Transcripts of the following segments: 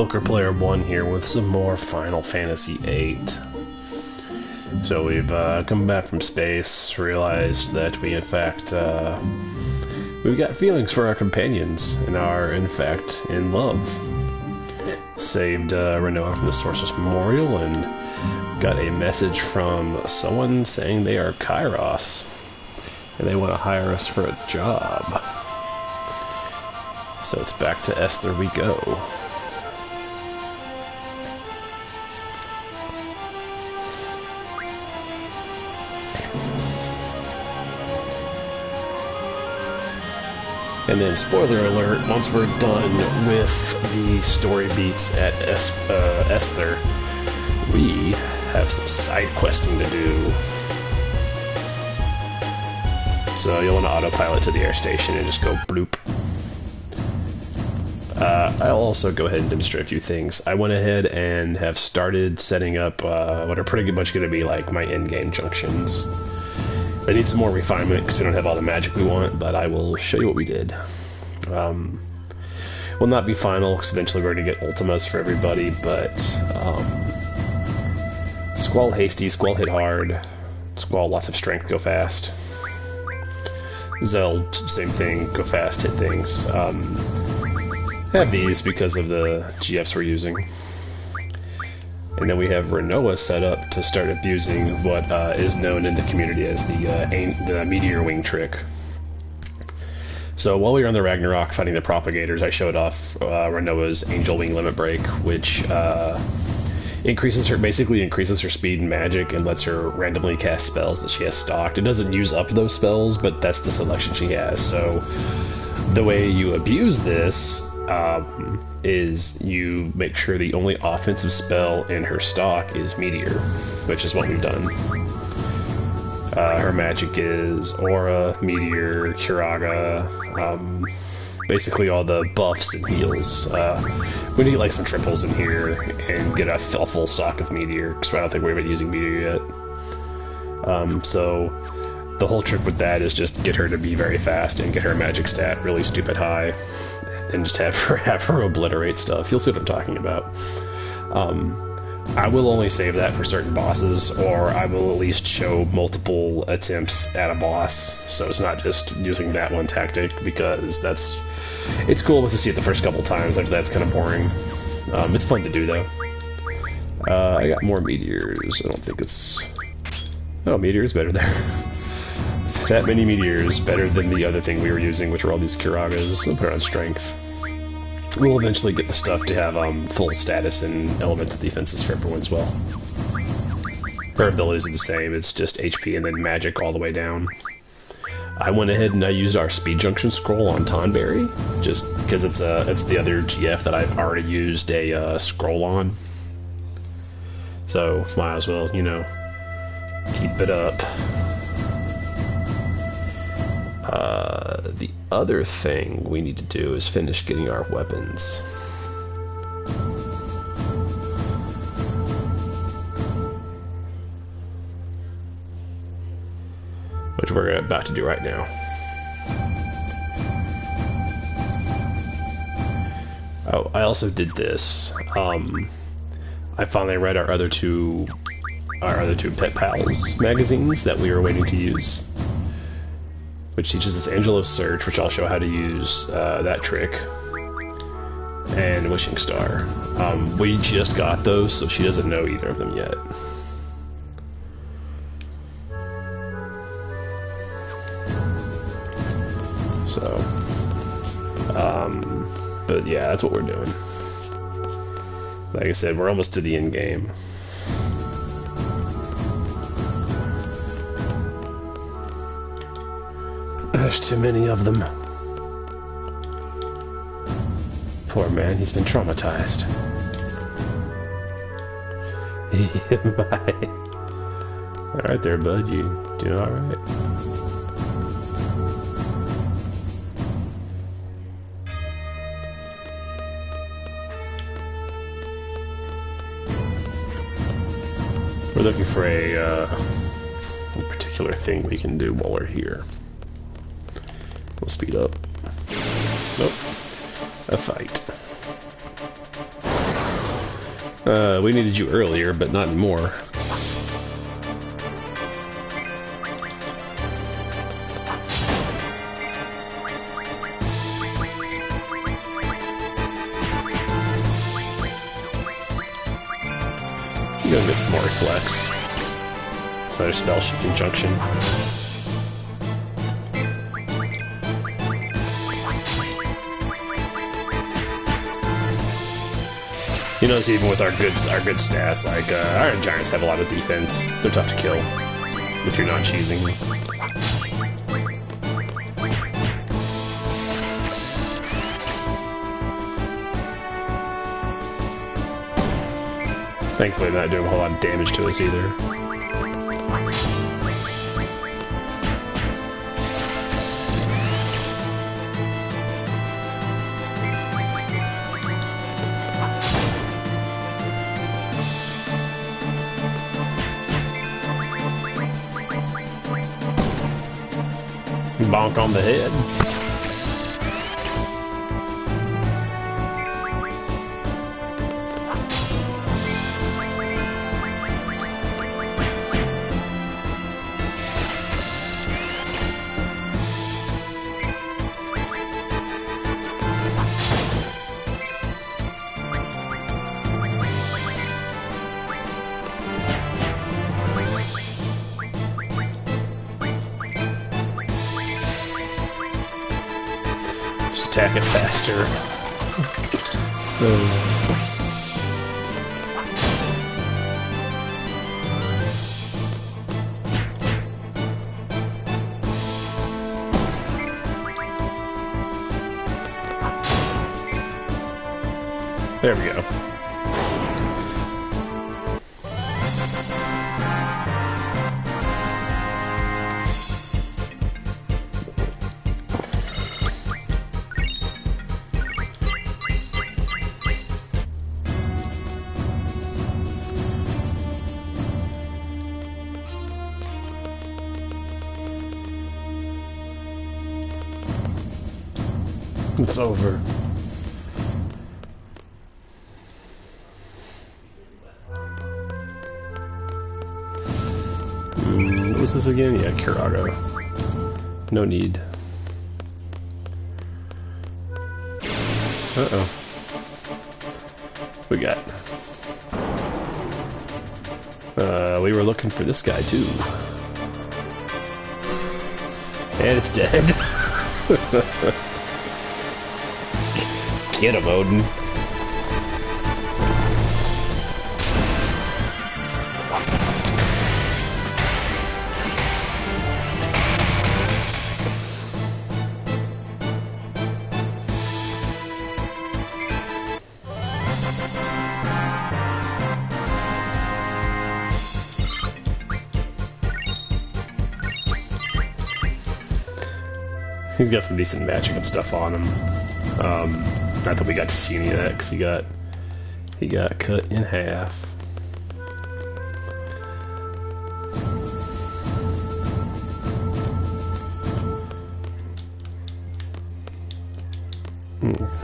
Poker Player 1 here with some more Final Fantasy VIII. So we've come back from space, realized that we in fact, we've got feelings for our companions, and are in fact in love. Saved Renoa from the Sorceress Memorial, and got a message from someone saying they are Kairos, and they want to hire us for a job. So it's back to Esthar we go. And then, spoiler alert, once we're done with the story beats at Esthar, we have some side questing to do. So you'll want to autopilot to the air station and just go bloop. I'll also go ahead and demonstrate a few things. I went ahead and have started setting up what are pretty much going to be like my in-game junctions. I need some more refinement because we don't have all the magic we want, but I will show you what we did. Will not be final because eventually we're going to get ultimas for everybody, but Squall hasty, Squall hit hard, Squall lots of strength, go fast. Zell, same thing, go fast, hit things. Have these because of the GFs we're using. And then we have Renoa set up to start abusing what is known in the community as the Meteor Wing trick. So while we were on the Ragnarok fighting the Propagators, I showed off Renoa's Angel Wing Limit Break, which basically increases her speed and magic and lets her randomly cast spells that she has stocked. It doesn't use up those spells, but that's the selection she has. So the way you abuse this is you make sure the only offensive spell in her stock is Meteor, which is what we've done. Her magic is Aura, Meteor, Curaga, basically all the buffs and heals. We need to get like some triples in here and get a full stock of Meteor, because I don't think we're even using Meteor yet. So the whole trick with that is just get her to be very fast and get her magic stat really stupid high, and just have her obliterate stuff. You'll see what I'm talking about. I will only save that for certain bosses, or I will at least show multiple attempts at a boss, so it's not just using that one tactic, because it's cool to see it the first couple times. After that's kind of boring. It's fun to do though. I got more meteors. I don't think it's... Oh, meteors better there. That many meteors better than the other thing we were using, which were all these Curagas. I'll put it on strength. We'll eventually get the stuff to have full status and elemental defenses for everyone as well. Her abilities are the same, it's just HP and then magic all the way down. I went ahead and I used our speed junction scroll on Tonberry, just because it's the other GF that I've already used a scroll on. So might as well, keep it up. The other thing we need to do is finish getting our weapons. Which we're about to do right now. Oh, I also did this. I finally read our other two Pet Pals magazines that we were waiting to use, which teaches us Angelo's Search, which I'll show how to use that trick, and Wishing Star. We just got those, so she doesn't know either of them yet. So, but yeah, that's what we're doing. Like I said, we're almost to the end game. There's too many of them. Poor man, he's been traumatized. Alright there, bud, you doing alright? We're looking for a particular thing we can do while we're here. We'll speed up. Nope. A fight. We needed you earlier, but not anymore. I'm gonna get some more reflex. It's another spell sheet conjunction. You notice even with our good stats, like Iron Giants have a lot of defense. They're tough to kill if you're not cheesing. Thankfully, they're not doing a whole lot of damage to us either. Bonk on the head. Attack it faster. There we go. It's over. What was this again? Yeah, Curago. No need. Uh-oh. We got... we were looking for this guy, too. And it's dead. Get him, Odin. He's got some decent magic and stuff on him. Not that we got to see any of that because he got cut in half.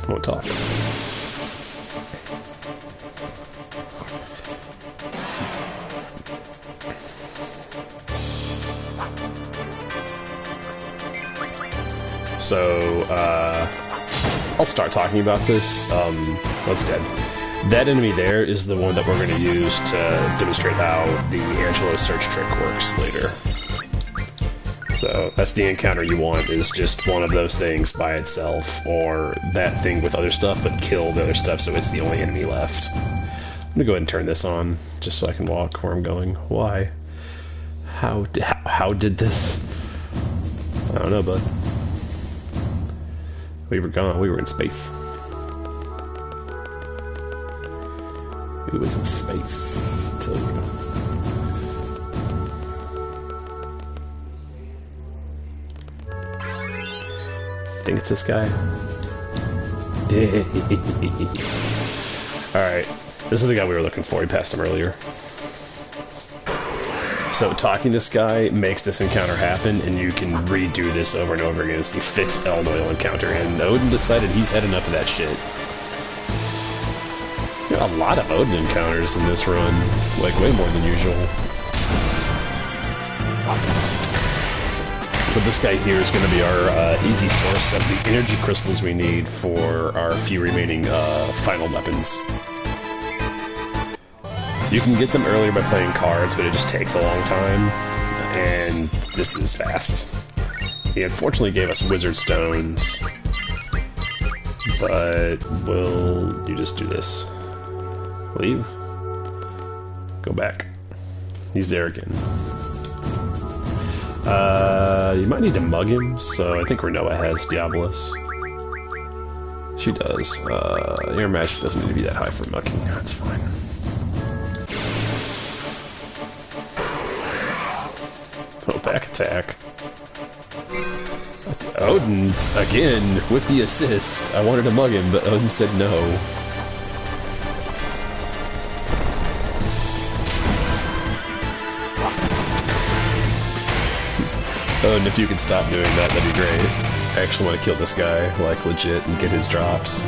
Won't talk. So, I'll start talking about this. What's dead? That enemy there is the one that we're going to use to demonstrate how the Angelo search trick works later. So, that's the encounter you want, is just one of those things by itself, or that thing with other stuff, but kill the other stuff so it's the only enemy left. I'm going to go ahead and turn this on, just so I can walk where I'm going. Why? How did this? I don't know, bud. We were gone. We were in space. We was in space. I'll tell you. I think it's this guy. Alright. This is the guy we were looking for. We passed him earlier. So talking to this guy makes this encounter happen, and you can redo this over and over again. It's the fixed Eldoil encounter, and Odin decided he's had enough of that shit. got a lot of Odin encounters in this run, like way more than usual. But this guy here is going to be our easy source of the energy crystals we need for our few remaining final weapons. You can get them earlier by playing cards, but it just takes a long time, and this is fast. He unfortunately gave us wizard stones, but will you just do this? Leave? Go back. He's there again. You might need to mug him, so I think Renoa has Diabolus. She does. Your magic doesn't need to be that high for mugging. That's fine. Oh, back attack. Odin, again, with the assist. I wanted to mug him, but Odin said no. Odin, if you could stop doing that, that'd be great. I actually want to kill this guy, like, legit, and get his drops.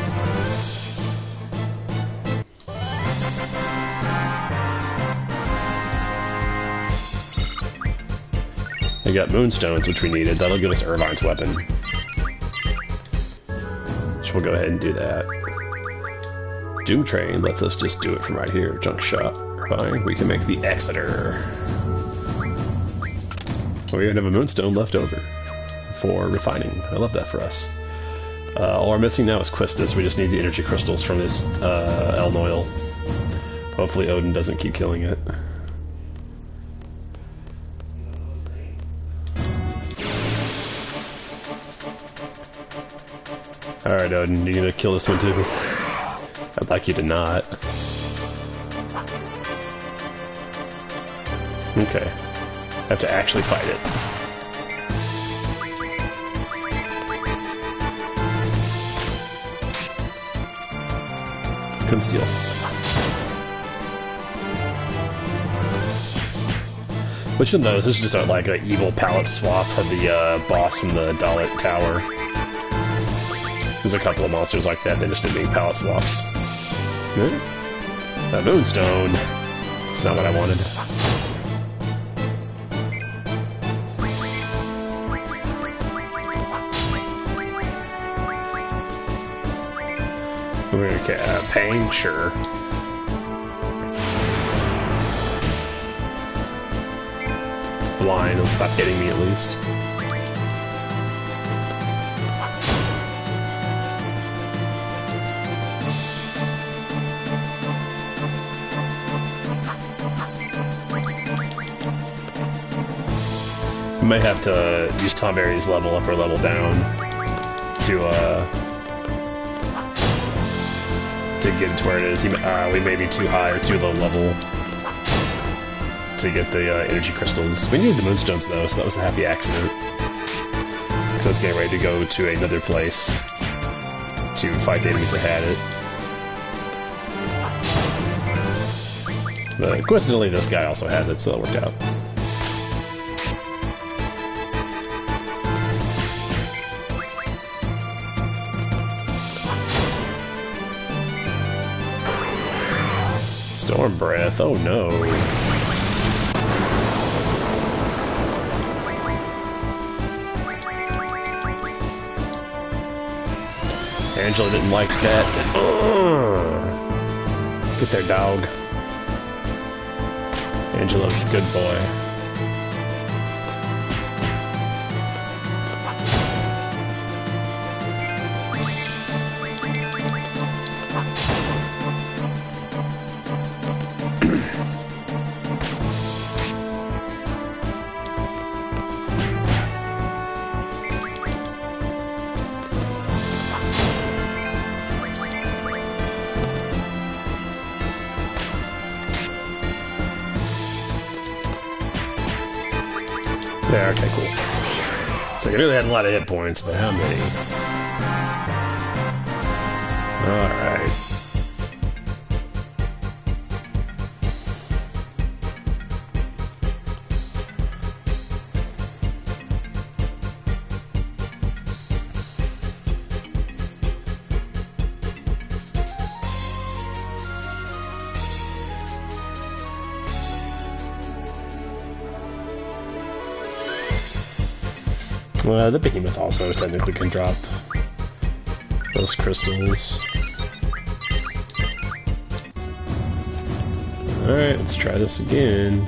We got Moonstones, which we needed. That'll give us Irvine's weapon. So we'll go ahead and do that. Doom Train lets us just do it from right here. Junk Shop. Fine. We can make the Exeter. We even have a Moonstone left over for refining. I love that for us. All we're missing now is Quistis. We just need the energy crystals from this Elnoil. Hopefully Odin doesn't keep killing it. Alright, Odin, you gonna kill this one too? I'd like you to not. Okay. Have to actually fight it. Couldn't steal. But you'll notice this is just a, like an evil palette swap of the boss from the Dalit Tower. There's a couple of monsters like that, they just did being palette swaps. That Moonstone. It's not what I wanted. We're gonna get Pain, sure. It's blind, it'll stop hitting me at least. I might have to use Tomberry's level up or level down to get it to where it is. We may be too high or too low level to get the energy crystals. We needed the Moonstones though, so that was a happy accident. Because I was getting ready to go to another place to fight the enemies that had it. But coincidentally, this guy also has it, so it worked out. Storm Breath, oh no. Angela didn't like that, said, get there, dog. Angela's a good boy. Yeah, okay, cool. So I really had a lot of hit points, but how many? Alright. The behemoth also technically can drop those crystals. Alright, let's try this again.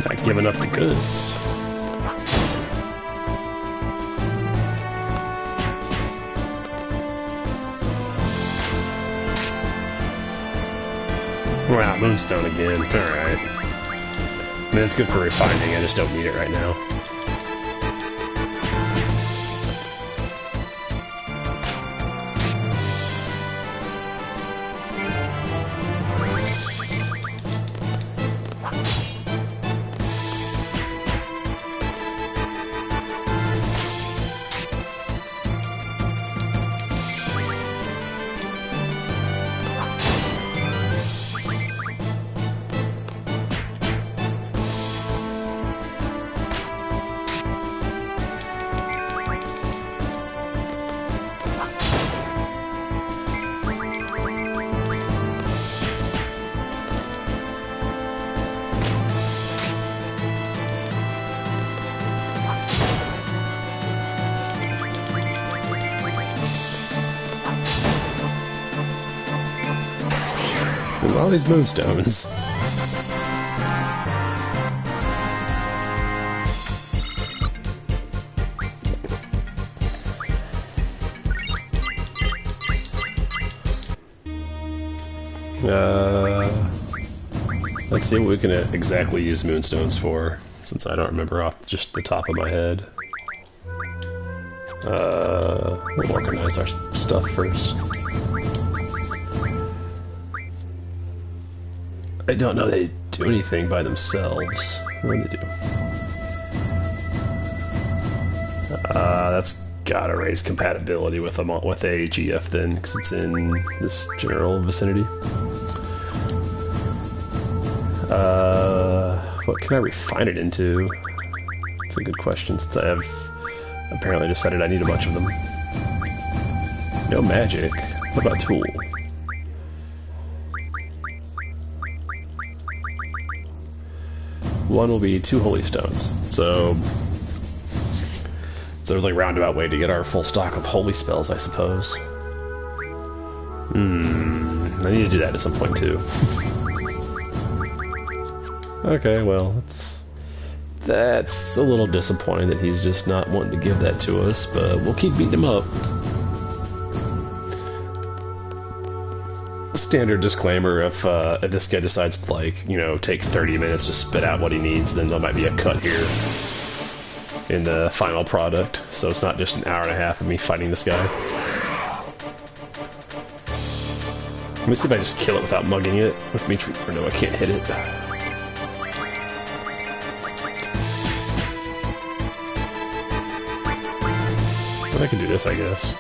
Not giving up the goods. Wow, Moonstone again. Alright. I mean, it's good for refining, I just don't need it right now. All these moonstones. Let's see what we can exactly use moonstones for, since I don't remember off just the top of my head. We'll organize our stuff first. I don't know they do anything by themselves. What do they do? That's gotta raise compatibility with a GF then, because it's in this general vicinity. What can I refine it into? That's a good question, since I have apparently decided I need a bunch of them. No magic. What about tool? One will be 2 holy stones, so it's a really roundabout way to get our full stock of holy spells, I suppose. I need to do that at some point too. Okay, well, that's a little disappointing that he's just not wanting to give that to us, but we'll keep beating him up. Standard disclaimer, if this guy decides to, like, you know, take 30 minutes to spit out what he needs, then there might be a cut here in the final product, so it's not just an hour and a half of me fighting this guy. Let me see if I just kill it without mugging it with me, or no, I can't hit it. But I can do this, I guess.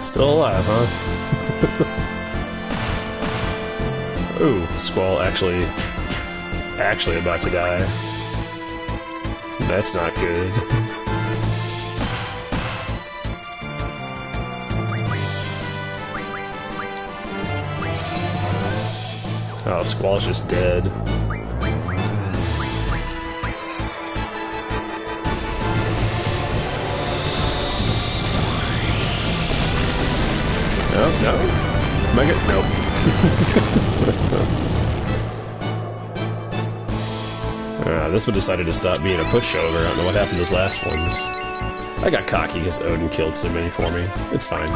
Still alive, huh? Ooh, Squall actually about to die. That's not good. Oh, Squall's just dead. Oh, no? Am I good? Nope. This one decided to stop being a pushover. I don't know what happened to those last ones. I got cocky because Odin killed so many for me. It's fine.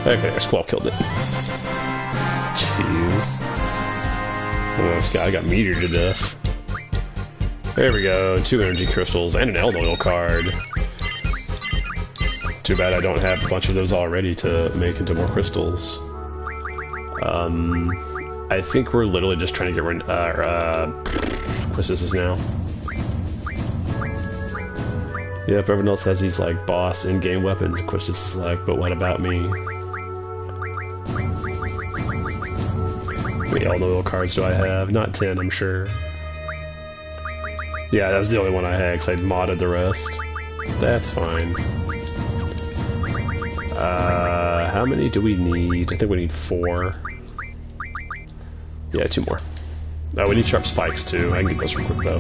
Okay, our Squall killed it. Jeez. Oh, this guy got meteored to death. There we go, 2 energy crystals and an Eldoil card. Too bad I don't have a bunch of those already to make into more crystals. I think we're literally just trying to get rid what's this now? Yep, everyone else has these like boss in-game weapons. Quistis is like, but what about me? How many Eldoil cards do I have? Not 10, I'm sure. Yeah, that was the only one I had, because I'd modded the rest. That's fine. How many do we need? I think we need 4. Yeah, 2 more. Oh, we need sharp spikes, too. I can get those real quick, though.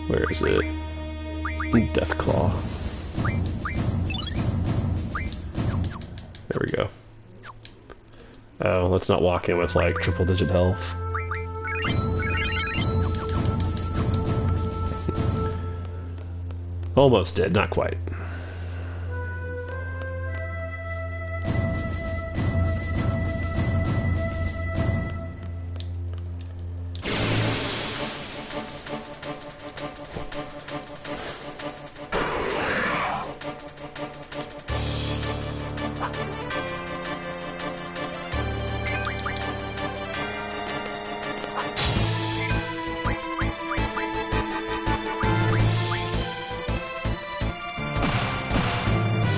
Where is it? Deathclaw. There we go. Oh, let's not walk in with, like, triple-digit health. Almost dead, not quite.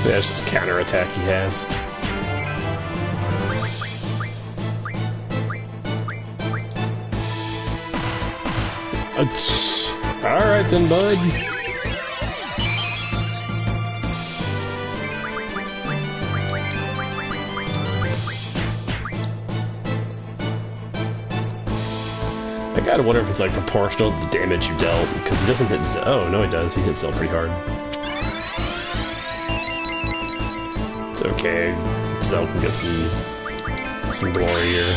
Yeah, it's just a counter-attack he has. Alright then, bud. I gotta wonder if it's like proportional to the damage you dealt, because he doesn't hit Zell. Oh, no he does. He hits Zell pretty hard. It's okay. Zell can get some glory here.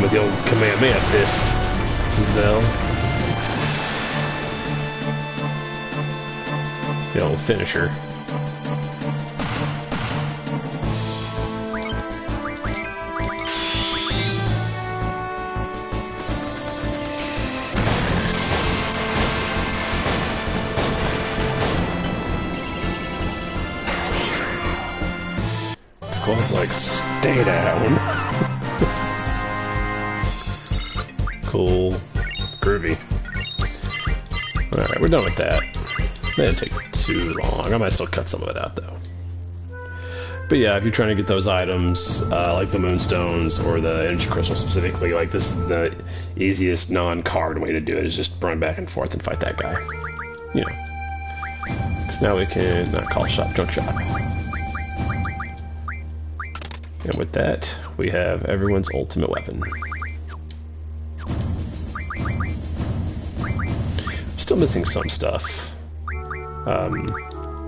With the old Kamehameha fist, Zell. The old finisher. Squall's like, stay down. Cool. Groovy. Alright, we're done with that. That didn't take too long. I might still cut some of it out, though. But yeah, if you're trying to get those items, like the Moonstones or the Energy Crystal specifically, like this is the easiest non-card way to do it, is just run back and forth and fight that guy. You know. Because now we can not call shop junk shop. And with that, we have everyone's ultimate weapon. Still missing some stuff.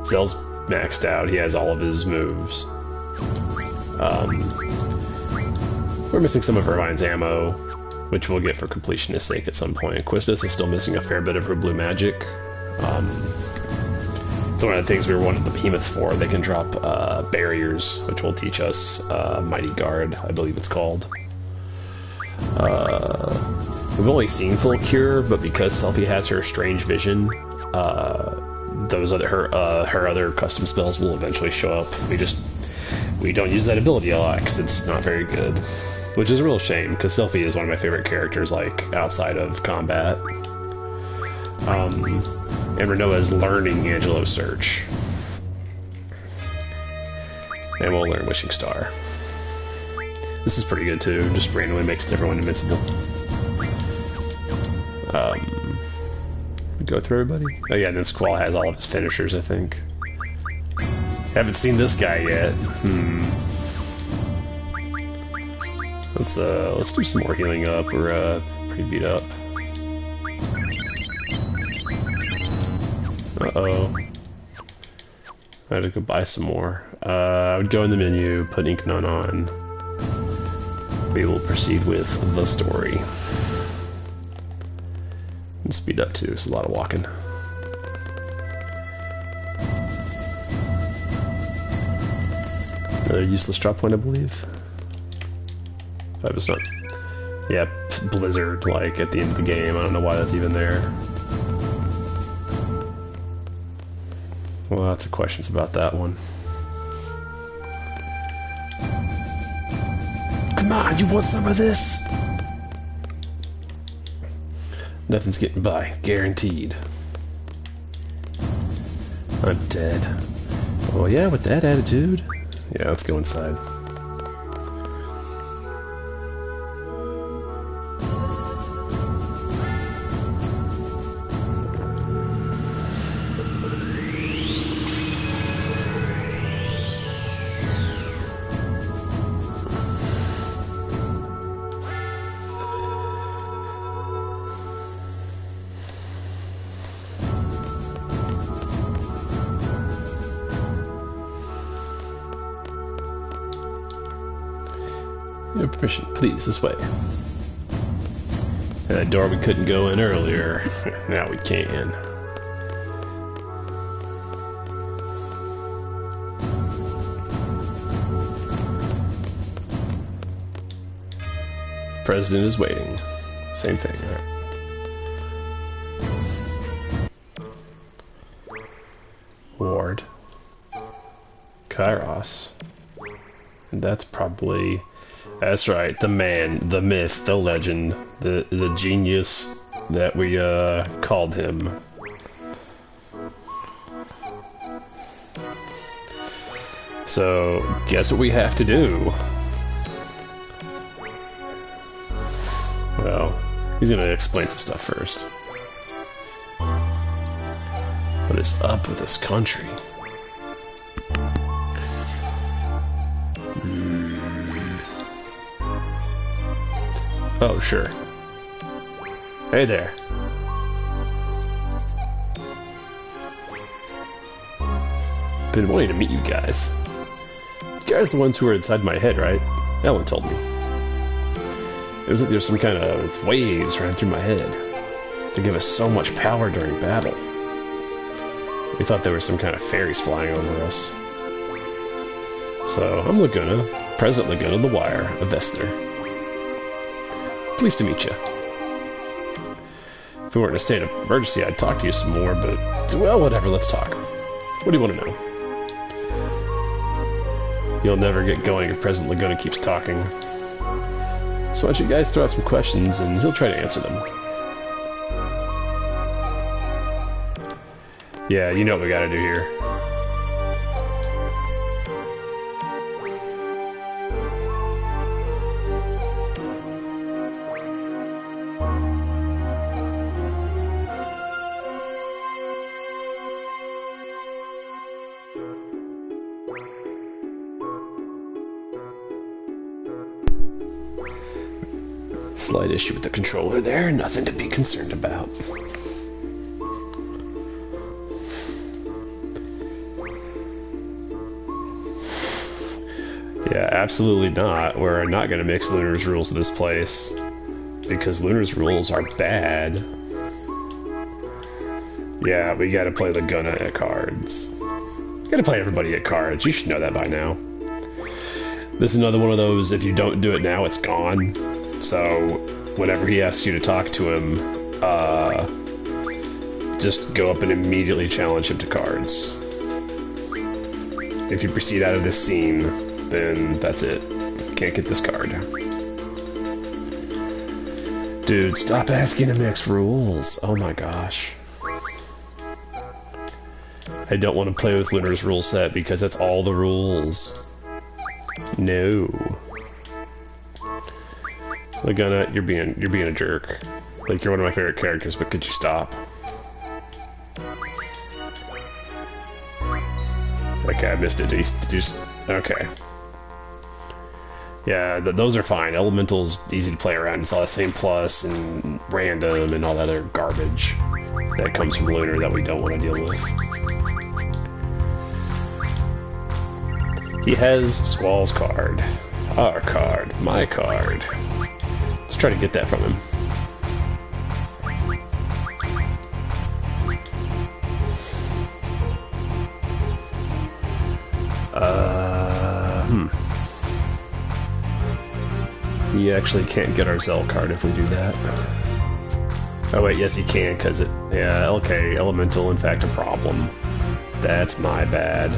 Zell's maxed out, he has all of his moves. We're missing some of Irvine's ammo, which we'll get for completionist sake at some point. Quistis is still missing a fair bit of her blue magic. It's one of the things we wanted the behemoth for. They can drop barriers, which will teach us Mighty Guard, I believe it's called. We've only seen full cure, but because Selphie has her strange vision, her other custom spells will eventually show up. We don't use that ability a lot because it's not very good, which is a real shame because Selphie is one of my favorite characters, like outside of combat. And Renoa is learning Angelo's Search, and we'll learn Wishing Star. This is pretty good too. Just randomly makes everyone invincible. Go through everybody? Oh yeah, and then Squall has all of his finishers, I think. Haven't seen this guy yet. Let's do some more healing up. We're pretty beat up. Uh-oh. I had to go buy some more. I would go in the menu, put Ink None on. We will proceed with the story. And speed up too, it's a lot of walking. Another useless drop point, I believe. If I was not. Yeah, Blizzard, like at the end of the game. I don't know why that's even there. Well, lots of questions about that one. Come on, you want some of this? Nothing's getting by, guaranteed. I'm dead. Oh yeah, with that attitude? Yeah, let's go inside. Your permission, please, this way. And that door we couldn't go in earlier, now we can. President is waiting. Same thing, right? Ward. Kairos. And that's probably... That's right, the man, the myth, the legend, the genius that we called him. So, guess what we have to do? Well, he's gonna explain some stuff first. What is up with this country? Oh, sure. Hey there. Been wanting to meet you guys. You guys are the ones who were inside my head, right? Ellen told me. It was like there's some kind of waves running through my head. They give us so much power during battle. We thought there were some kind of fairies flying over us. So, I'm Laguna, President Laguna the Wire of Esthar. Pleased to meet you. If we weren't in a state of emergency, I'd talk to you some more, but, well, whatever, let's talk. What do you want to know? You'll never get going if President Laguna keeps talking. So why don't you guys throw out some questions and he'll try to answer them. Yeah, you know what we gotta do here. Slight issue with the controller there, nothing to be concerned about. Yeah, absolutely not. We're not going to mix Lunar's rules with this place, because Lunar's rules are bad. Yeah, we gotta play Laguna at cards. We gotta play everybody at cards, you should know that by now. This is another one of those, if you don't do it now, it's gone. So, whenever he asks you to talk to him, just go up and immediately challenge him to cards. If you proceed out of this scene, then that's it. You can't get this card. Dude, stop asking to mix rules. Oh my gosh. I don't want to play with Lunar's rule set because that's all the rules. No. Laguna, you're being a jerk. Like, you're one of my favorite characters, but could you stop? Okay, I missed it. Okay. Yeah, those are fine. Elemental's easy to play around. It's all the same plus and random and all that other garbage that comes from Lunar that we don't want to deal with. He has Squall's card. Our card. My card. Let's try to get that from him. He actually can't get our Zell card if we do that. Oh wait, yes he can, because it... Yeah, okay, Elemental, in fact, a problem. That's my bad.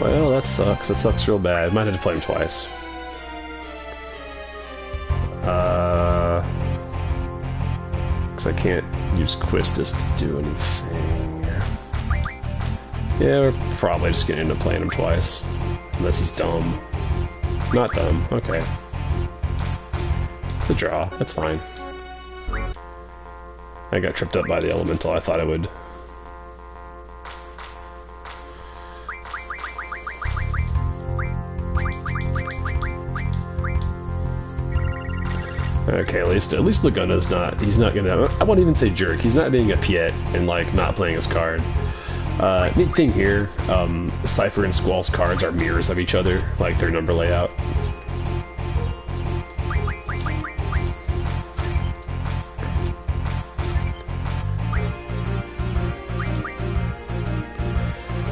Well, that sucks. That sucks real bad. Might have to play him twice. Because I can't use Quistis to do anything. Yeah, we're probably just gonna end up playing him twice. Unless he's dumb. Not dumb. Okay. It's a draw. That's fine. I got tripped up by the Elemental. I thought I would. Okay, at least Laguna's not, he's not gonna, I won't even say jerk, he's not being a piet and like not playing his card. Neat thing here, Cypher and Squall's cards are mirrors of each other, like their number layout.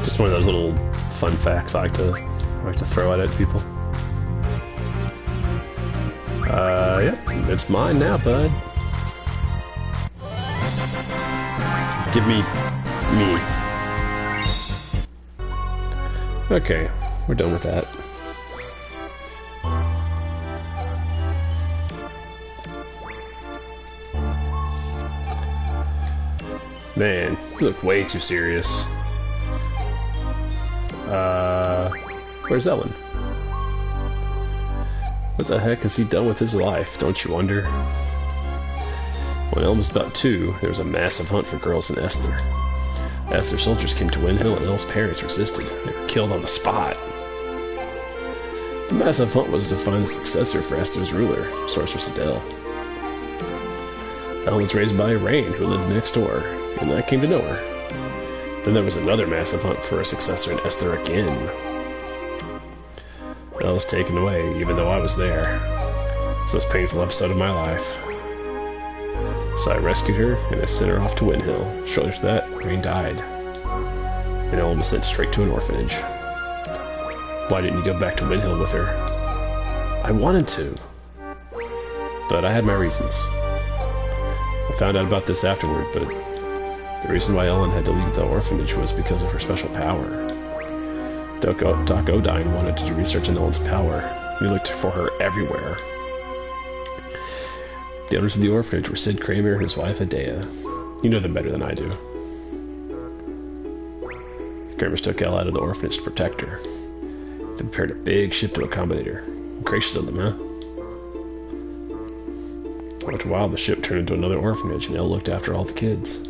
Just one of those little fun facts I like to throw at people. Yep, it's mine now, bud. Give me... Okay, we're done with that. Man, you look way too serious. Where's Ellen? What the heck has he done with his life, don't you wonder? When El was about 2, there was a massive hunt for girls in Esthar. Esthar soldiers came to Windhill and El's parents resisted. They were killed on the spot. The massive hunt was to find the successor for Esther's ruler, Sorceress Adele. El was raised by Rain, who lived next door, and I came to know her. Then there was another massive hunt for a successor in Esthar again. Elle was taken away, even though I was there. It's the most painful episode of my life. So I rescued her, and I sent her off to Windhill. Shortly after that, Rain died. And Elle was sent straight to an orphanage. Why didn't you go back to Windhill with her? I wanted to. But I had my reasons. I found out about this afterward, but the reason why Ellen had to leave the orphanage was because of her special power. Doc Odine wanted to do research on Ellen's power. He looked for her everywhere. The owners of the orphanage were Sid Kramer and his wife Adea. You know them better than I do. The Kramers took Elle out of the orphanage to protect her. They prepared a big ship to accommodate her. Gracious of them, huh? After a while, the ship turned into another orphanage, and Elle looked after all the kids.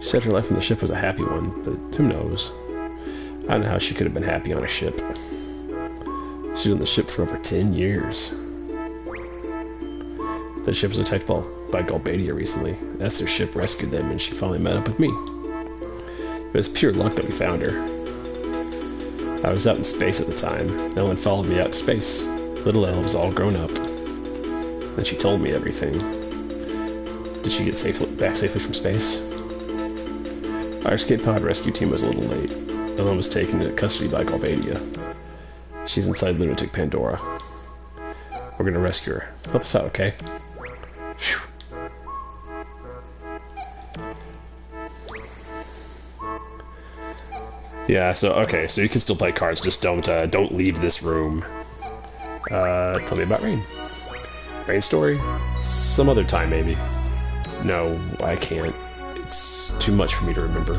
She said her life on the ship was a happy one, but who knows? I don't know how she could have been happy on a ship. She was on the ship for over 10 years. The ship was attacked by Galbadia recently. Esthar ship rescued them, and she finally met up with me. It was pure luck that we found her. I was out in space at the time. Ellen followed me out to space. Little Elle was all grown up. And she told me everything. Did she get back safely from space? Our escape pod rescue team was a little late. Ellen was taken into custody by Galbadia. She's inside Lunatic Pandora. We're gonna rescue her. Help us out, okay? Whew. Yeah, so you can still play cards, just don't leave this room. Tell me about Rain. Rain story? Some other time, maybe. No, I can't. It's too much for me to remember.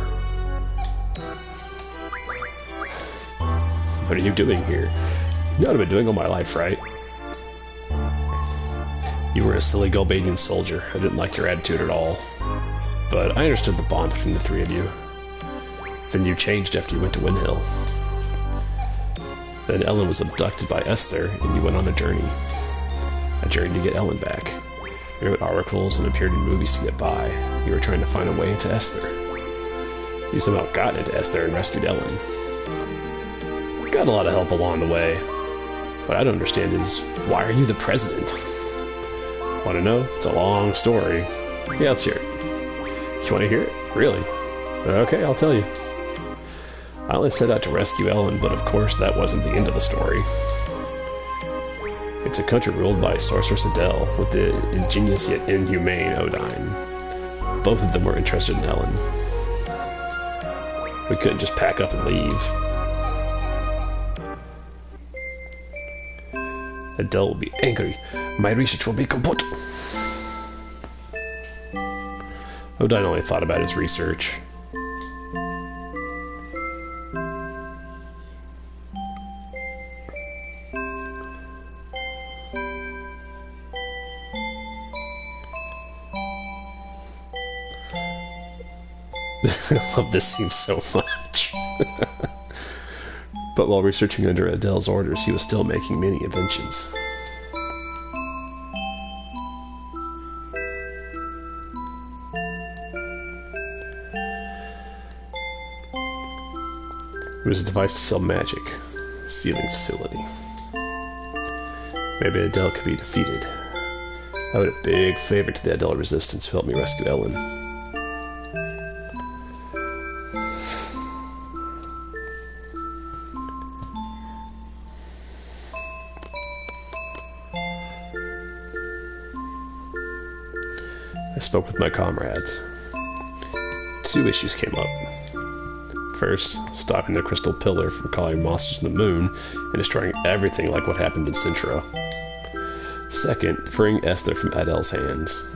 What are you doing here? You know what I've been doing all my life, right? You were a silly Galbadian soldier. I didn't like your attitude at all. But I understood the bond between the three of you. Then you changed after you went to Windhill. Then Ellen was abducted by Esthar, and you went on a journey. A journey to get Ellen back. You wrote articles and appeared in movies to get by. You were trying to find a way into Esthar. You somehow got into Esthar and rescued Ellen. Got a lot of help along the way. What I don't understand is, why are you the president? Want to know? It's a long story. Yeah, let's hear it. You want to hear it? Really? Okay, I'll tell you. I only set out to rescue Ellen, but of course that wasn't the end of the story. It's a country ruled by Sorceress Adele, with the ingenious yet inhumane Odine. Both of them were interested in Ellen. We couldn't just pack up and leave. Adele will be angry. My research will be kaput. Odine only thought about his research. I love this scene so much. But while researching under Adele's orders, he was still making many inventions. It was a device to sell magic. Sealing facility. Maybe Adele could be defeated. I owed a big favor to the Adele Resistance who helped me rescue Ellen. I spoke with my comrades. 2 issues came up. First, stopping the Crystal Pillar from calling monsters on the moon and destroying everything like what happened in Sintra. Second, freeing Esthar from Adele's hands.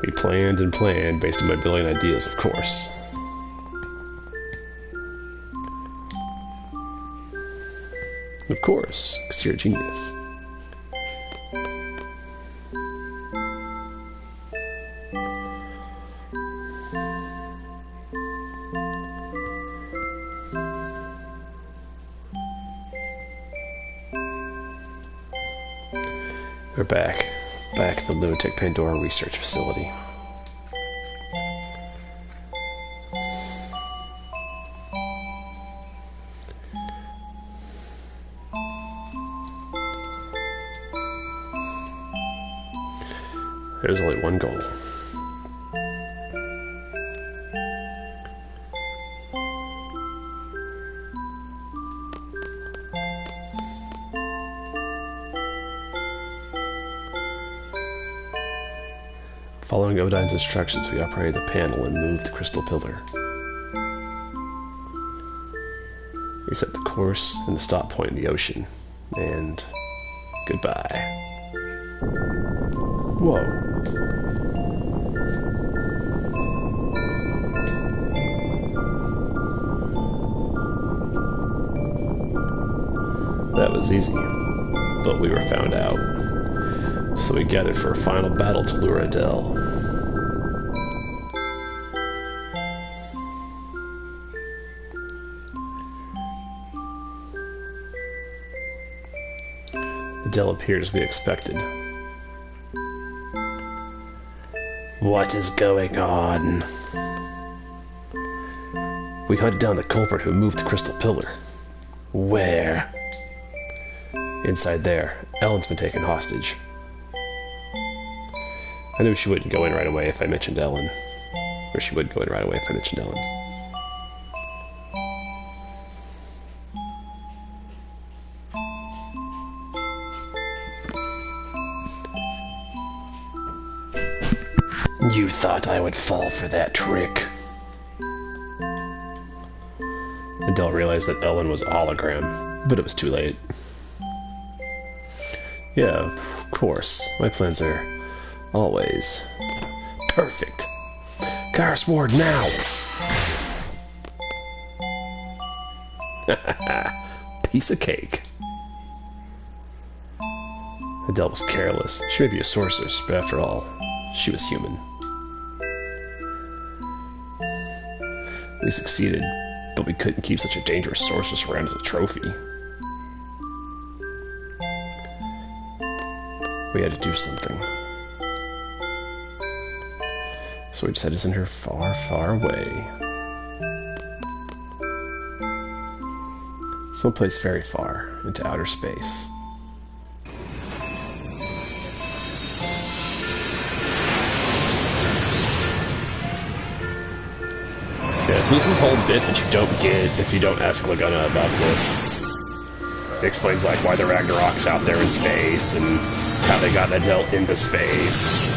We planned and planned based on my brilliant ideas, of course. Of course, because you're a genius. We're back at the Lunatic Pandora Research Facility. There's only one goal. Following Odine's instructions, we operated the panel and moved the crystal pillar. We set the course and the stop point in the ocean. And goodbye. Whoa. That was easy, but we were found out. So we gathered for a final battle to lure Adele. Adele appeared as we expected. What is going on? We hunted down the culprit who moved the crystal pillar. Where? Inside there. Ellen's been taken hostage. I knew she wouldn't go in right away if I mentioned Ellen. Or she would go in right away if I mentioned Ellen. You thought I would fall for that trick. Adele realized that Ellen was a hologram, but it was too late. Yeah, of course. My plans are always perfect. Karis Ward now! Piece of cake. Adele was careless. She may be a sorceress, but after all, she was human. We succeeded, but we couldn't keep such a dangerous sorceress around as a trophy. We had to do something. So we decided to send her far, far away. Someplace very far, into outer space. Yeah, so this is whole bit that you don't get if you don't ask Laguna about this. It explains like why the Ragnarok's out there in space and how they got Adele into space.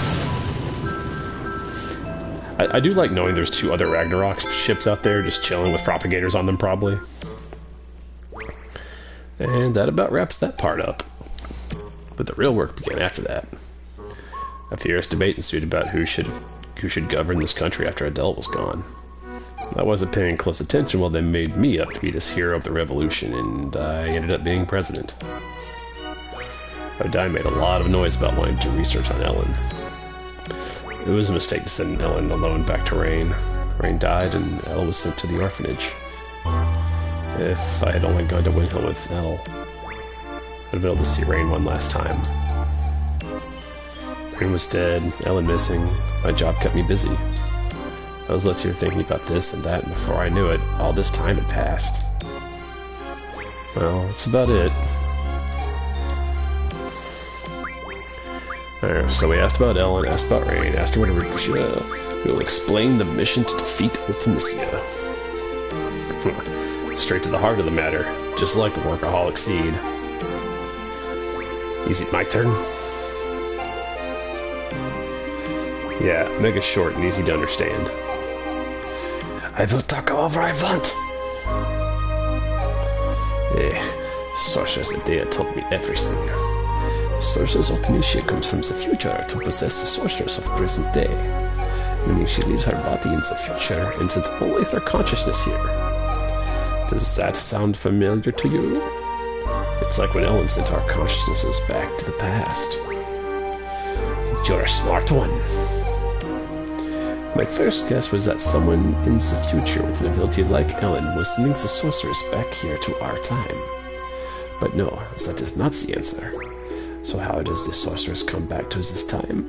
I do like knowing there's 2 other Ragnarok ships out there just chilling with propagators on them, probably. And that about wraps that part up. But the real work began after that. A fierce debate ensued about who should govern this country after Adele was gone. I wasn't paying close attention while they made me up to be this hero of the revolution, and I ended up being president. Odine made a lot of noise about wanting to do research on Ellen. It was a mistake to send Ellen alone back to Rain. Rain died, and Elle was sent to the orphanage. If I had only gone to Windhelm with Elle, I'd have been able to see Rain one last time. Rain was dead, Ellen missing. My job kept me busy. I was left here thinking about this and that, and before I knew it, all this time had passed. Well, that's about it. Alright, so we asked about Ellen, asked about Rain, asked her whatever we will explain the mission to defeat Ultimisia. Straight to the heart of the matter, just like a workaholic seed. Is it my turn? Yeah, make it short and easy to understand. I will talk however I want. Sorcerers that day told me everything. Sorcerer's Ultimisia comes from the future to possess the sorcerers of the present day, meaning she leaves her body in the future and sends only her consciousness here. Does that sound familiar to you? It's like when Ellen sent our consciousnesses back to the past. You're a smart one. My first guess was that someone in the future with an ability like Ellen was sending the sorceress back here to our time. But no, that is not the answer. So how does the sorceress come back to this time?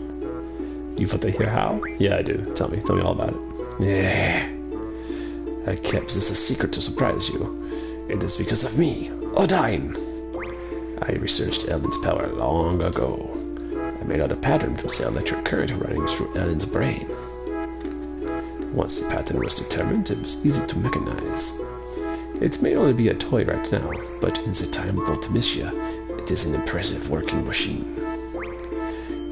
Do you want to hear how? Yeah, I do. Tell me all about it. Yeah. I kept this a secret to surprise you. It is because of me, Odine. I researched Ellen's power long ago. I made out a pattern from the electric current running through Ellen's brain. Once the pattern was determined, it was easy to mechanize. It may only be a toy right now, but in the time of Ultimisia, it is an impressive working machine.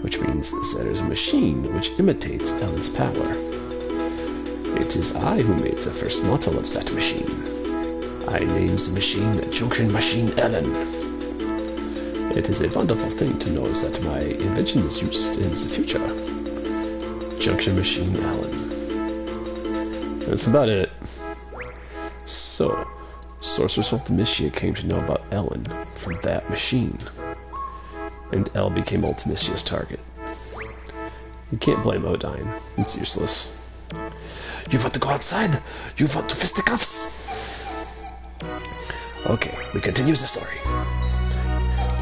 which means there is a machine which imitates Ellen's power. It is I who made the first model of that machine. I named the machine Junction Machine Ellen. It is a wonderful thing to know that my invention is used in the future. Junction Machine Ellen. That's about it. So, Sorceress Ultimecia came to know about Ellen from that machine. And Elle became Ultimecia's target. You can't blame Odine. It's useless. You want to go outside? You want to fisticuffs? Okay, we continue the story.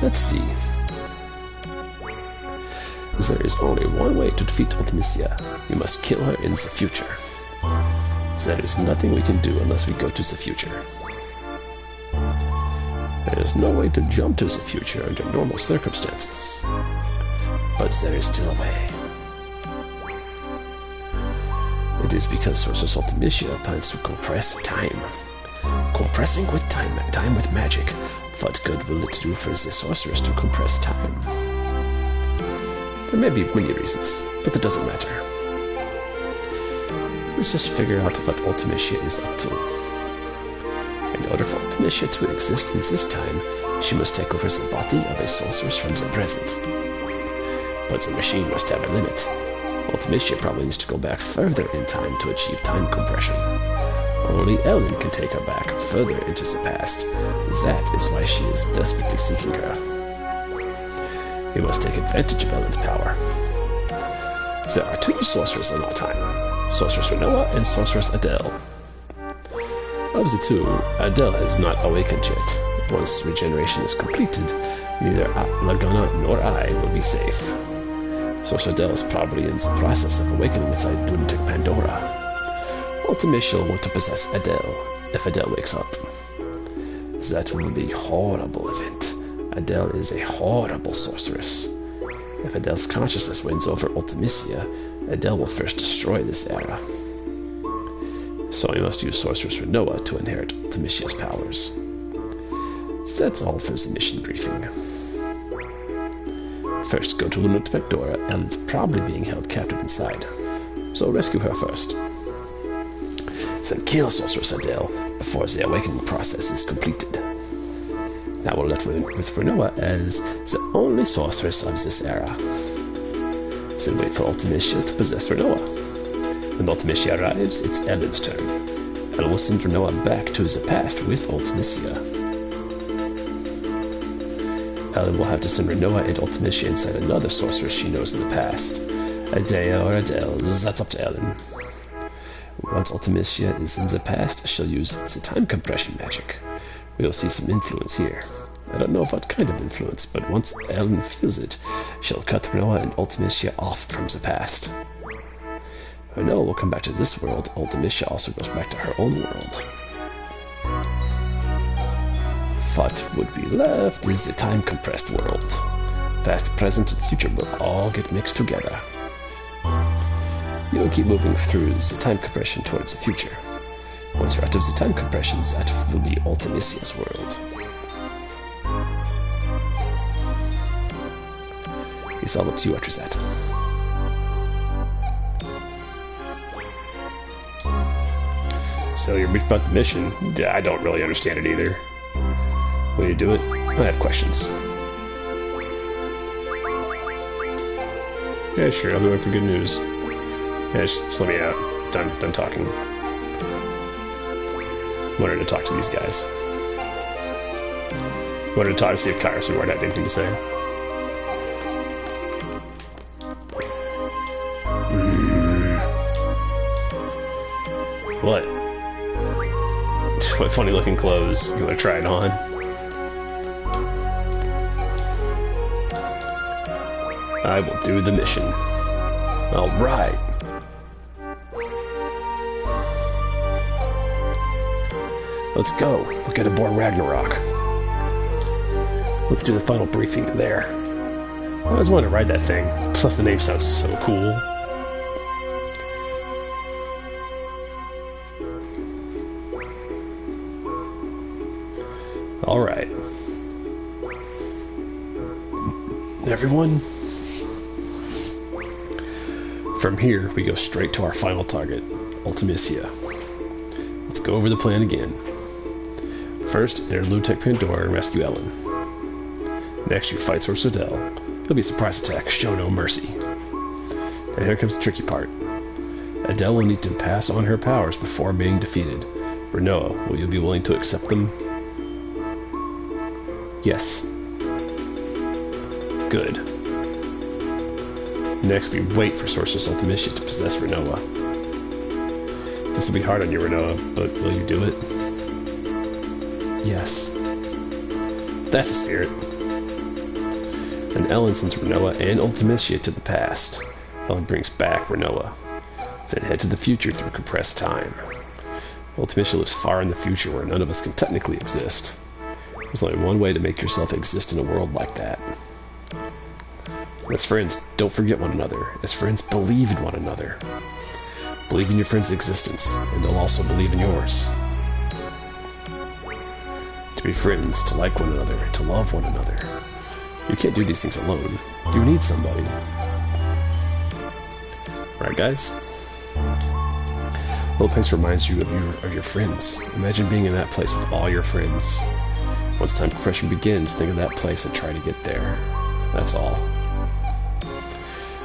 Let's see. There is only one way to defeat Ultimecia. You must kill her in the future. There is nothing we can do unless we go to the future. There is no way to jump to the future under normal circumstances. But there is still a way. It is because Sorceress Ultimecia plans to compress time. Compressing with time with magic. What good will it do for the sorceress to compress time? There may be many reasons, but that doesn't matter. Let's just figure out what Ultimecia is up to. In order for Ultimecia to exist in this time, she must take over the body of a sorceress from the present. But the machine must have a limit. Ultimecia probably needs to go back further in time to achieve time compression. Only Ellen can take her back further into the past. That is why she is desperately seeking her. We must take advantage of Ellen's power. There are two sorcerers in our time, Sorceress Renoa and Sorceress Adele. Of the two, Adele has not awakened yet. Once regeneration is completed, neither Laguna nor I will be safe. Sorceress Adele is probably in the process of awakening inside lunatic Pandora. Ultimecia will want to possess Adele if Adele wakes up. That will be a horrible event. Adele is a horrible sorceress. If Adele's consciousness wins over Ultimecia, Adele will first destroy this era. So we must use Sorceress Renoa to inherit Ultimecia's powers. That's all for the mission briefing. First, go to Lunatic Pandora. Ellen's probably being held captive inside, so rescue her first. Then kill Sorceress Adele before the awakening process is completed. Now we're left with Renoa as the only sorceress of this era. Then wait for Ultimecia to possess Renoa. When Ultimecia arrives, it's Ellen's turn. Ellen will send Renoa back to the past with Ultimecia. Ellen will have to send Renoa and Ultimecia inside another sorceress she knows in the past. Adea or Adele, that's up to Ellen. Once Ultimecia is in the past, she'll use the time compression magic. We'll see some influence here. I don't know what kind of influence, but once Ellen feels it, she'll cut Renoa and Ultimecia off from the past. Renoa will come back to this world. Ultimecia also goes back to her own world. What would be left is the time-compressed world. Past, present, and future will all get mixed together. You'll keep moving through the time compression towards the future. Once you're out of the time compression, that will be Ultimecia's world. It's all up to you after that. So you're about the mission. I don't really understand it either. Will you do it? I have questions. Yeah, sure, I'll be waiting for good news. Yeah, just let me out. Done talking. Wanted to talk to these guys. Wanted to talk to see if Kyrus and Ward had anything to say. What? What funny looking clothes. You want to try it on? I will do the mission. Alright. Let's go. We'll get aboard Ragnarok. Let's do the final briefing there. I always wanted to ride that thing. Plus the name sounds so cool. Alright. Everyone, From here, we go straight to our final target, Ultimisia. Let's go over the plan again. First, enter Lutek Pandora and rescue Ellen. Next, you fight Source Adele. It'll be a surprise attack, show no mercy. And here comes the tricky part. Adele will need to pass on her powers before being defeated. Renoa, will you be willing to accept them? Yes. Good. Next, we wait for Sorceress Ultimisia to possess Renoa. This will be hard on you, Renoa, but will you do it? Yes. That's the spirit. And Ellen sends Renoa and Ultimisia to the past. Ellen brings back Renoa. Then head to the future through compressed time. Ultimisia lives far in the future where none of us can technically exist. There's only one way to make yourself exist in a world like that. As friends, don't forget one another. As friends, believe in one another. Believe in your friend's existence, and they'll also believe in yours. To be friends, to like one another, to love one another. You can't do these things alone. You need somebody. Right, guys? Little place reminds you of your friends. Imagine being in that place with all your friends. Once time compression begins, think of that place and try to get there. That's all.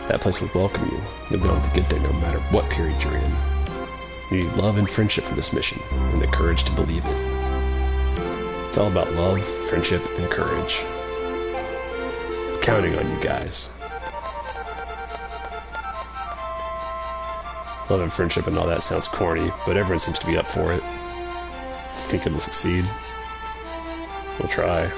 That place will welcome you. You'll be able to get there no matter what period you're in. You need love and friendship for this mission, and the courage to believe it. It's all about love, friendship, and courage. I'm counting on you guys. Love and friendship and all that sounds corny, but everyone seems to be up for it. Think it'll succeed? We'll try.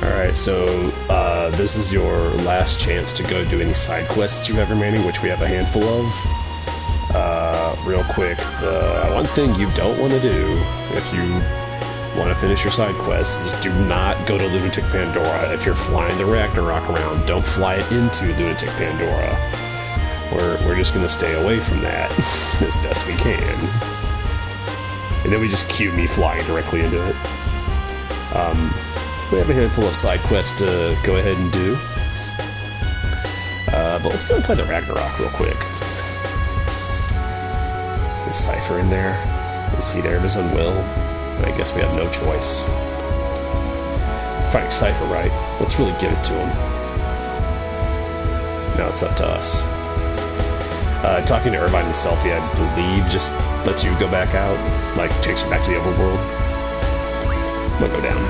Alright, so this is your last chance to go do any side quests you have remaining, which we have a handful of. Real quick, the one thing you don't want to do if you want to finish your side quests is do not go to Lunatic Pandora. If you're flying the reactor rock around, don't fly it into Lunatic Pandora. We're just going to stay away from that as best we can. And then we just cue me flying directly into it. We have a handful of side quests to go ahead and do. But let's go inside the Ragnarok real quick. Is Cypher in there? Is he there of his own will? I guess we have no choice. Fighting Cypher, right? Let's really give it to him. Now it's up to us. Talking to Irvine and Selfie, I believe, just lets you go back out. Like, takes you back to the overworld. We'll go down.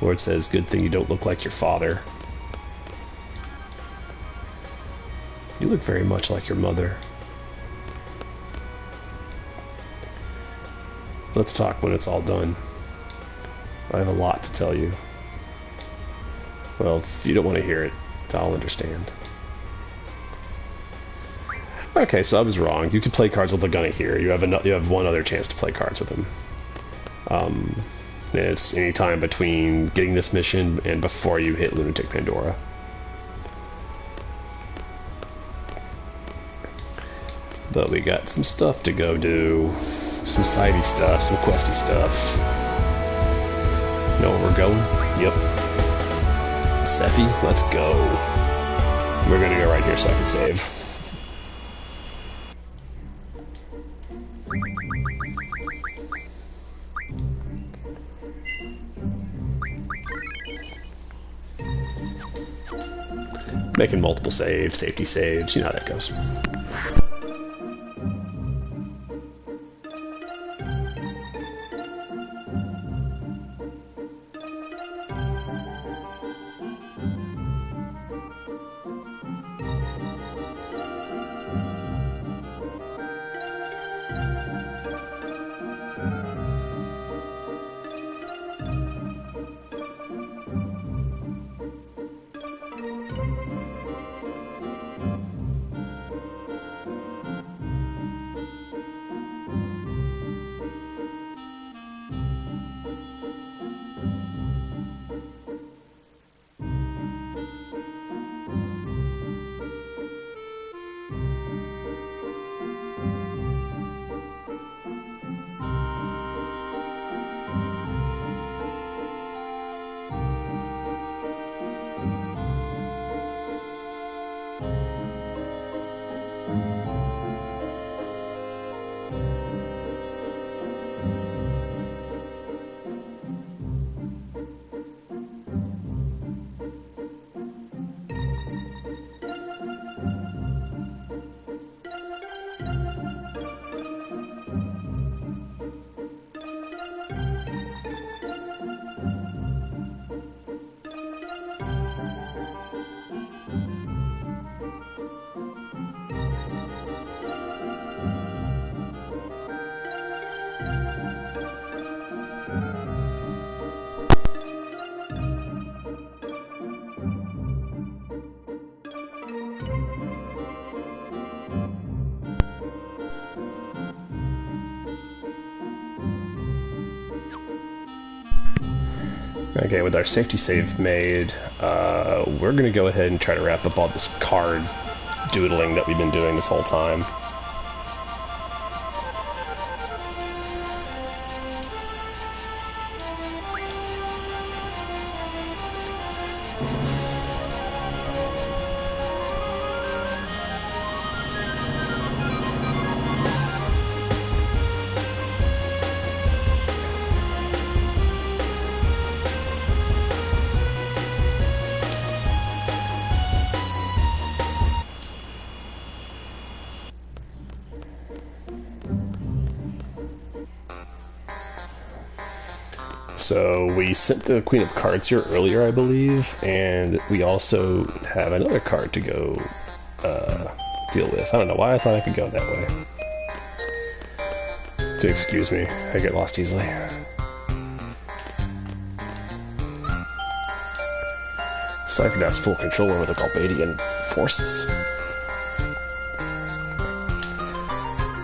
Lord says, good thing you don't look like your father. You look very much like your mother. Let's talk when it's all done. I have a lot to tell you. Well, if you don't want to hear it, I'll understand. Okay, so I was wrong. You can play cards with Laguna here. You have one other chance to play cards with him. It's any time between getting this mission and before you hit Lunatic Pandora. But we got some stuff to go do. Some sidey stuff, some questy stuff. Know where we're going? Yep. Sephi, let's go. We're gonna go right here so I can save. Making multiple saves, safety saves, you know how that goes. Okay, with our safety save made, we're going to go ahead and try to wrap up all this card doodling that we've been doing this whole time. So we sent the Queen of Cards here earlier, I believe, and we also have another card to go deal with. I don't know why I thought I could go that way. So excuse me, I get lost easily. Cypher now has full control over the Galbadian forces.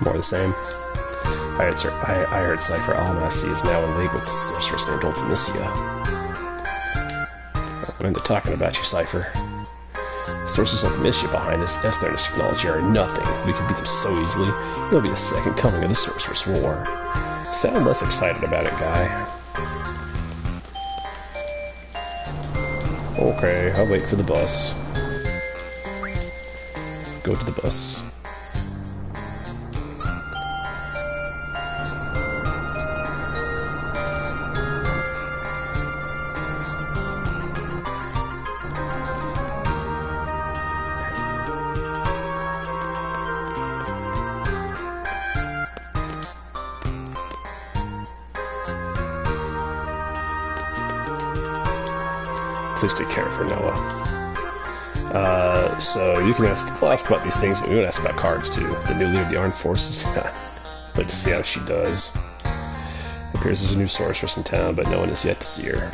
More of the same. I heard Cypher Almasi is now in league with the sorceress named Ultimisia. I'm into talking about you, Cypher. Sorceress Ultimisia behind us, Esthar and his technology are nothing. We can beat them so easily. It'll be a second coming of the Sorceress War. Sound less excited about it, guy. Okay, I'll wait for the bus. Go to the bus. Please take care of her, Noah. So you can ask about these things, but we would ask about cards too. The new leader of the armed forces. I'd like to see how she does. It appears there's a new sorceress in town, but no one has yet to see her.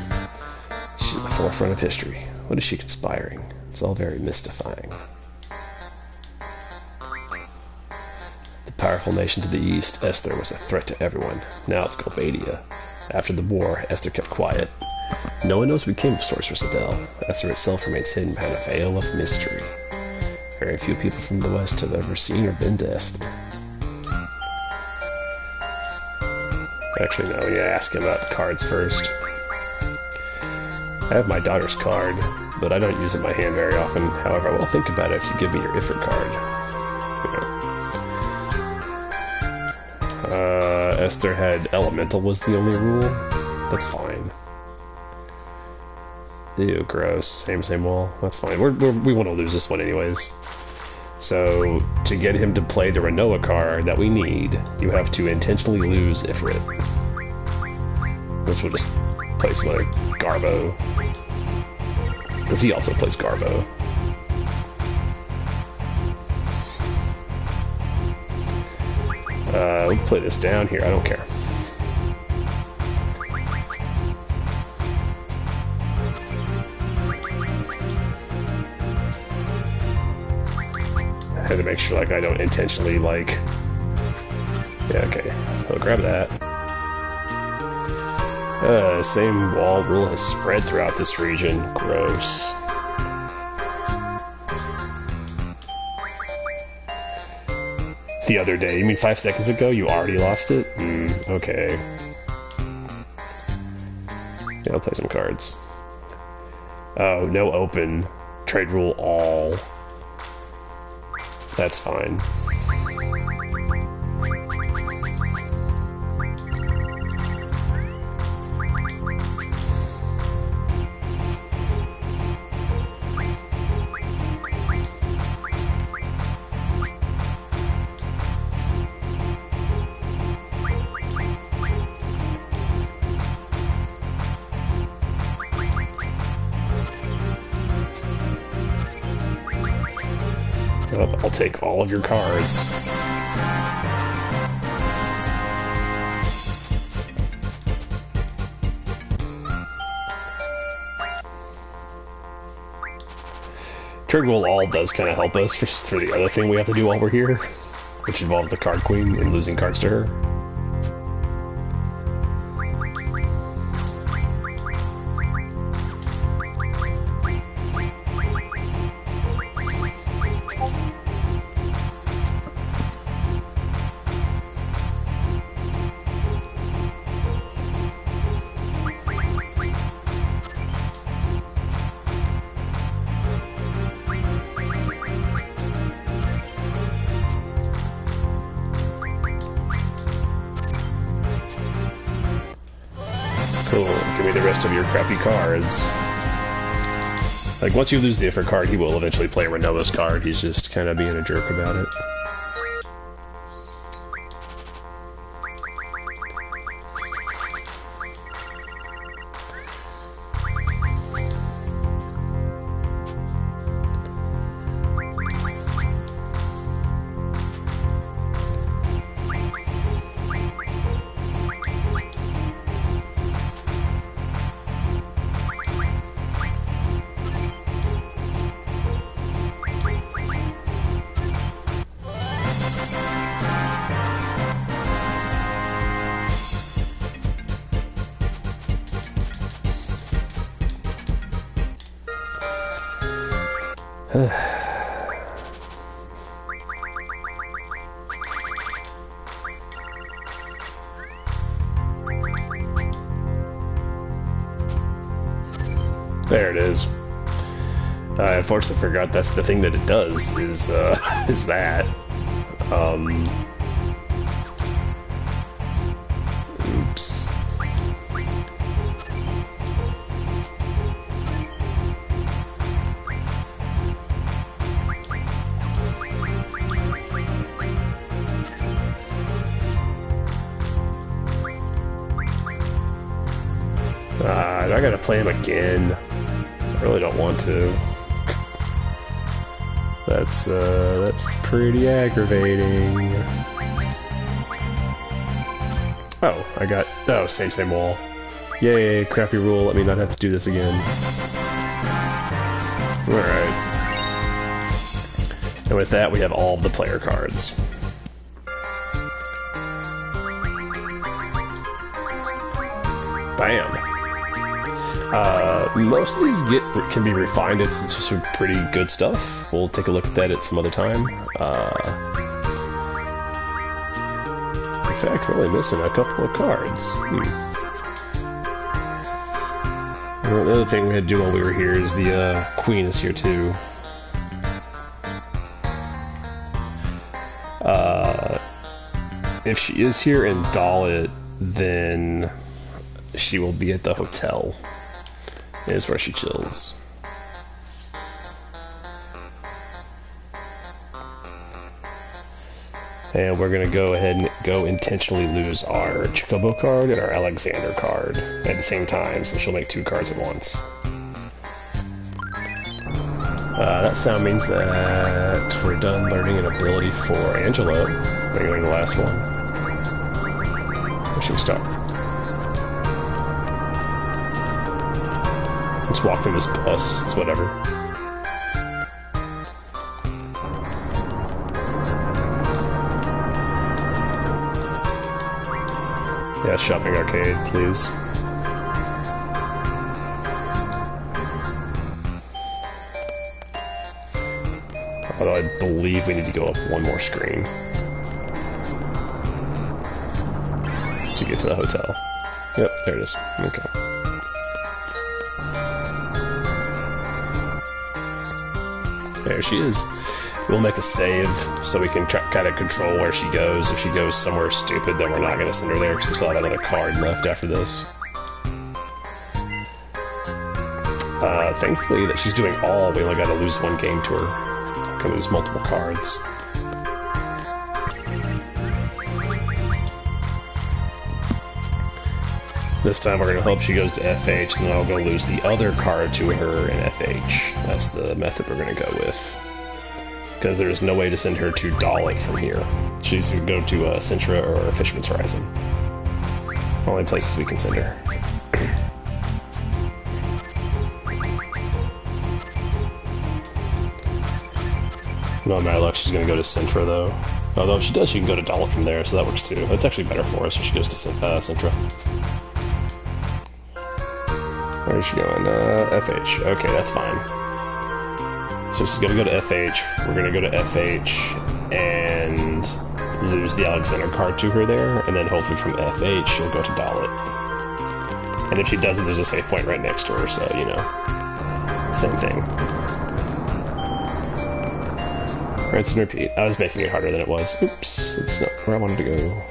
She's at the forefront of history. What is she conspiring? It's all very mystifying. The powerful nation to the east, Esthar, was a threat to everyone. Now it's Galbadia. After the war, Esthar kept quiet. No one knows what became of Sorceress Adele. Esthar itself remains hidden behind a veil of mystery. Very few people from the West have ever seen or been to Esthar. Actually, no, we need to ask him about the cards first. I have my daughter's card, but I don't use it in my hand very often. However, I will think about it if you give me your Ifrit card. Esthar had Elemental was the only rule. That's fine. Ew, gross. Same wall. That's fine. We want to lose this one anyways. So, to get him to play the Renoa card that we need, you have to intentionally lose Ifrit. Which will just play some other Garbo. Because he also plays Garbo. We can play this down here, I don't care. I had to make sure, like, I don't intentionally, like... Yeah, okay. I'll grab that. Same wall rule has spread throughout this region. Gross. The other day. You mean 5 seconds ago? You already lost it? Okay. Yeah, I'll play some cards. Oh, no open. Trade rule all. That's fine. I'll take all of your cards. Trade roll all does kind of help us for the other thing we have to do while we're here, which involves the card queen and losing cards to her. me the rest of your crappy cards. Like, once you lose the Esthar card, he will eventually play Renella's card. He's just kind of being a jerk about it. There it is. I unfortunately forgot that's the thing that it does, is that. Oops. I gotta play him again. I really don't want to. That's pretty aggravating. Oh, same wall. Yay, crappy rule, let me not have to do this again. Alright. And with that, we have all of the player cards. Bam. Most of these can be refined. It's just some pretty good stuff. We'll take a look at that at some other time. In fact, we're only missing a couple of cards. The other thing we had to do while we were here is the Queen is here too. If she is here in Dalit, then she will be at the hotel. Is where she chills. And we're gonna go ahead and intentionally lose our Chocobo card and our Alexander card at the same time, so she'll make 2 cards at once. That sound means that we're done learning an ability for Angela. We're going to the last one. Where should we start? Let's walk through this bus. It's whatever. Yeah, shopping arcade, please. Although I believe we need to go up one more screen to get to the hotel. Yep, there it is. Okay. There she is. We'll make a save so we can kind of control where she goes. If she goes somewhere stupid, then we're not going to send her there because we still have another card left after this. Thankfully that she's doing all, we only got to lose 1 game to her. We can lose multiple cards. This time we're going to hope she goes to FH, and then I'll go lose the other card to her in FH. That's the method we're going to go with. Because there's no way to send her to Dalit from here. She's going to go to Sintra or Fisherman's Horizon. Only places we can send her. No matter luck, she's going to go to Sintra, though. Although if she does, she can go to Dalit from there, so that works too. That's actually better for us if she goes to Sintra. Where is she going? FH. Okay, that's fine. So she's going to go to FH. We're going to go to FH and lose the Alexander card to her there, and then hopefully from FH she'll go to Dalit. And if she doesn't, there's a save point right next to her, so, you know, same thing. Rinse and repeat. I was making it harder than it was. Oops, that's not where I wanted to go.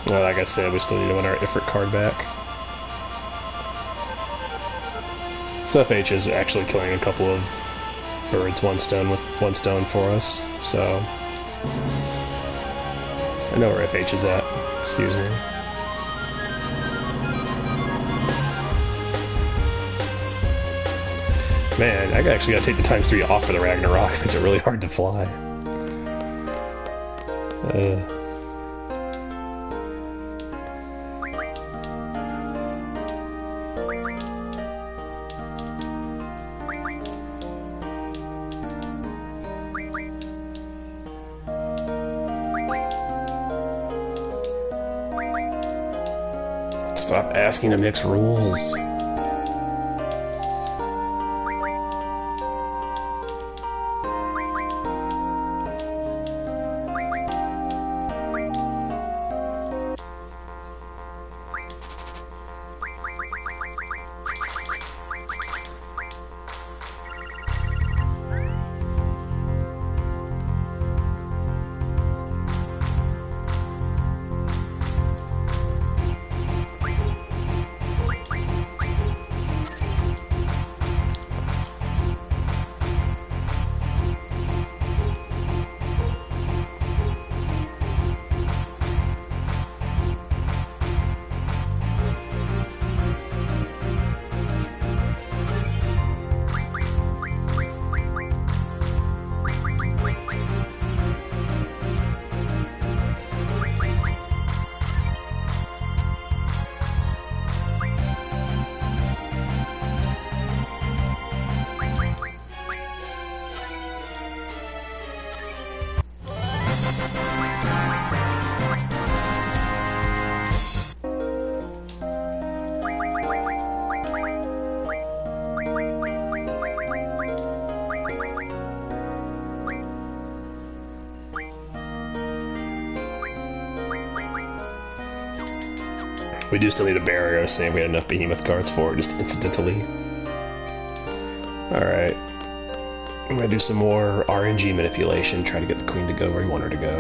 Well, like I said, we still need to win our Ifrit card back. So FH is actually killing a couple of birds one stone with one stone for us, so... I know where FH is at. Excuse me. Man, I actually gotta take the ×3 off for the Ragnarok. It makes it really hard to fly. Stop asking to mix rules. We do still need a barrier, saying we had enough behemoth cards for it, just incidentally. Alright. I'm gonna do some more RNG manipulation, try to get the queen to go where we want her to go.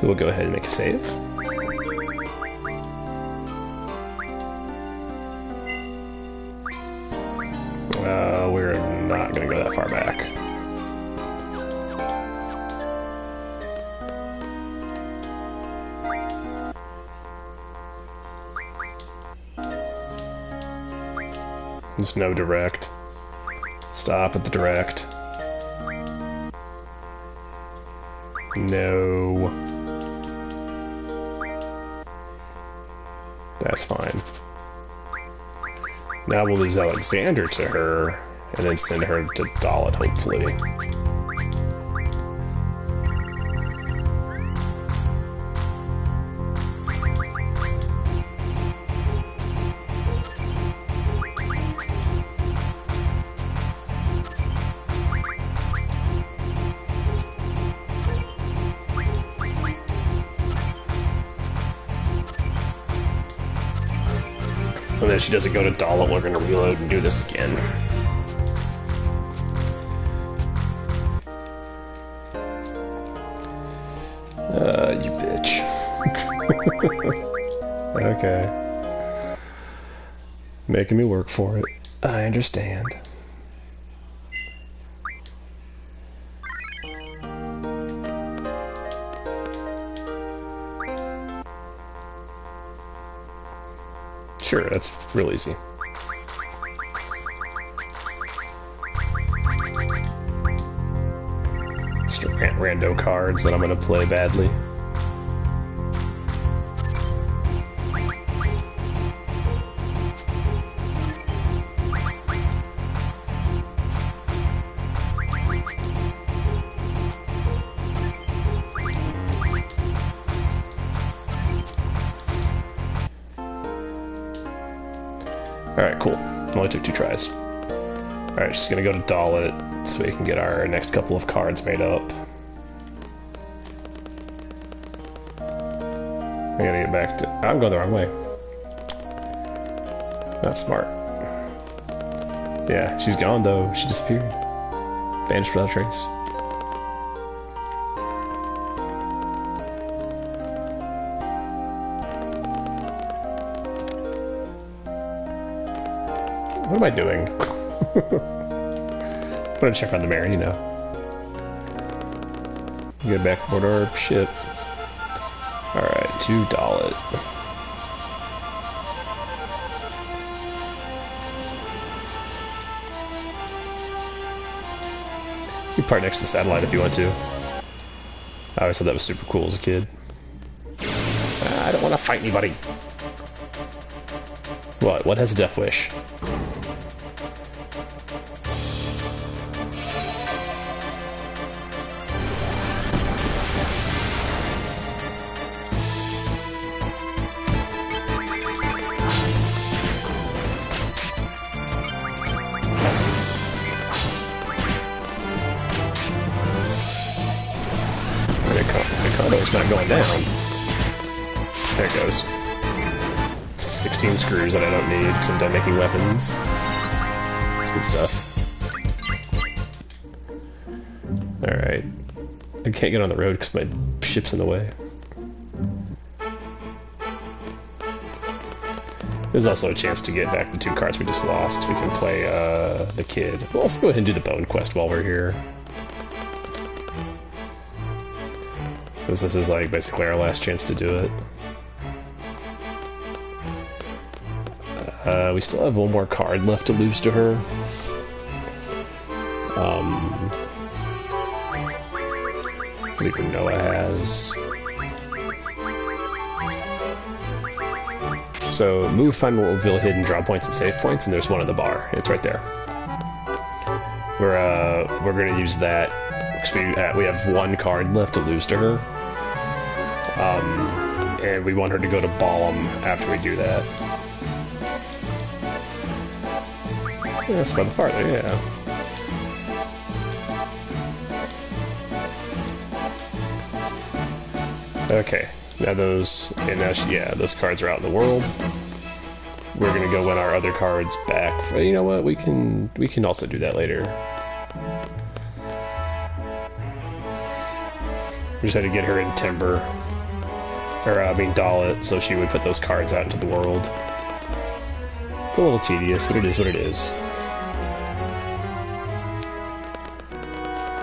We'll go ahead and make a save. We're not going to go that far back. There's no direct. Stop at the direct. No. That's fine. Now we'll lose Alexander to her, and then send her to Dalit, hopefully. And then if she doesn't go to Dalit, we're gonna reload and do this again. You bitch. Okay. Making me work for it. I understand. Sure, that's real easy. Just rando cards that I'm gonna play badly. Alright, cool. Only took 2 tries. Alright, just gonna go to Dalit so we can get our next couple of cards made up. I gotta get back to... I'm going the wrong way. Not smart. Yeah, she's gone though. She disappeared. Vanished without a trace. What am I doing? I'm gonna check on the mirror, you know. Get back aboard our ship. Alright, to Dalit. You can park next to the satellite if you want to. I always thought that was super cool as a kid. I don't want to fight anybody. What? What has a death wish? It's not going down. There it goes. 16 screws that I don't need because I'm done making weapons. That's good stuff. Alright. I can't get on the road because my ship's in the way. There's also a chance to get back the 2 cards we just lost. We can play the kid. We'll also go ahead and do the bone quest while we're here. Since this is like basically our last chance to do it. We still have one more card left to lose to her. I believe Noah has. So move, find, reveal hidden draw points and save points, and there's one at the bar. It's right there. We're gonna use that because we have 1 card left to lose to her. And we want her to go to Balam after we do that. Yeah, that's by the farther, yeah. Okay, now those, and now yeah, those cards are out in the world. We're gonna go win our other cards back. You know what? We can also do that later. We just had to get her in Timber. Or, I mean, Dalit, so she would put those cards out into the world. It's a little tedious, but it is what it is.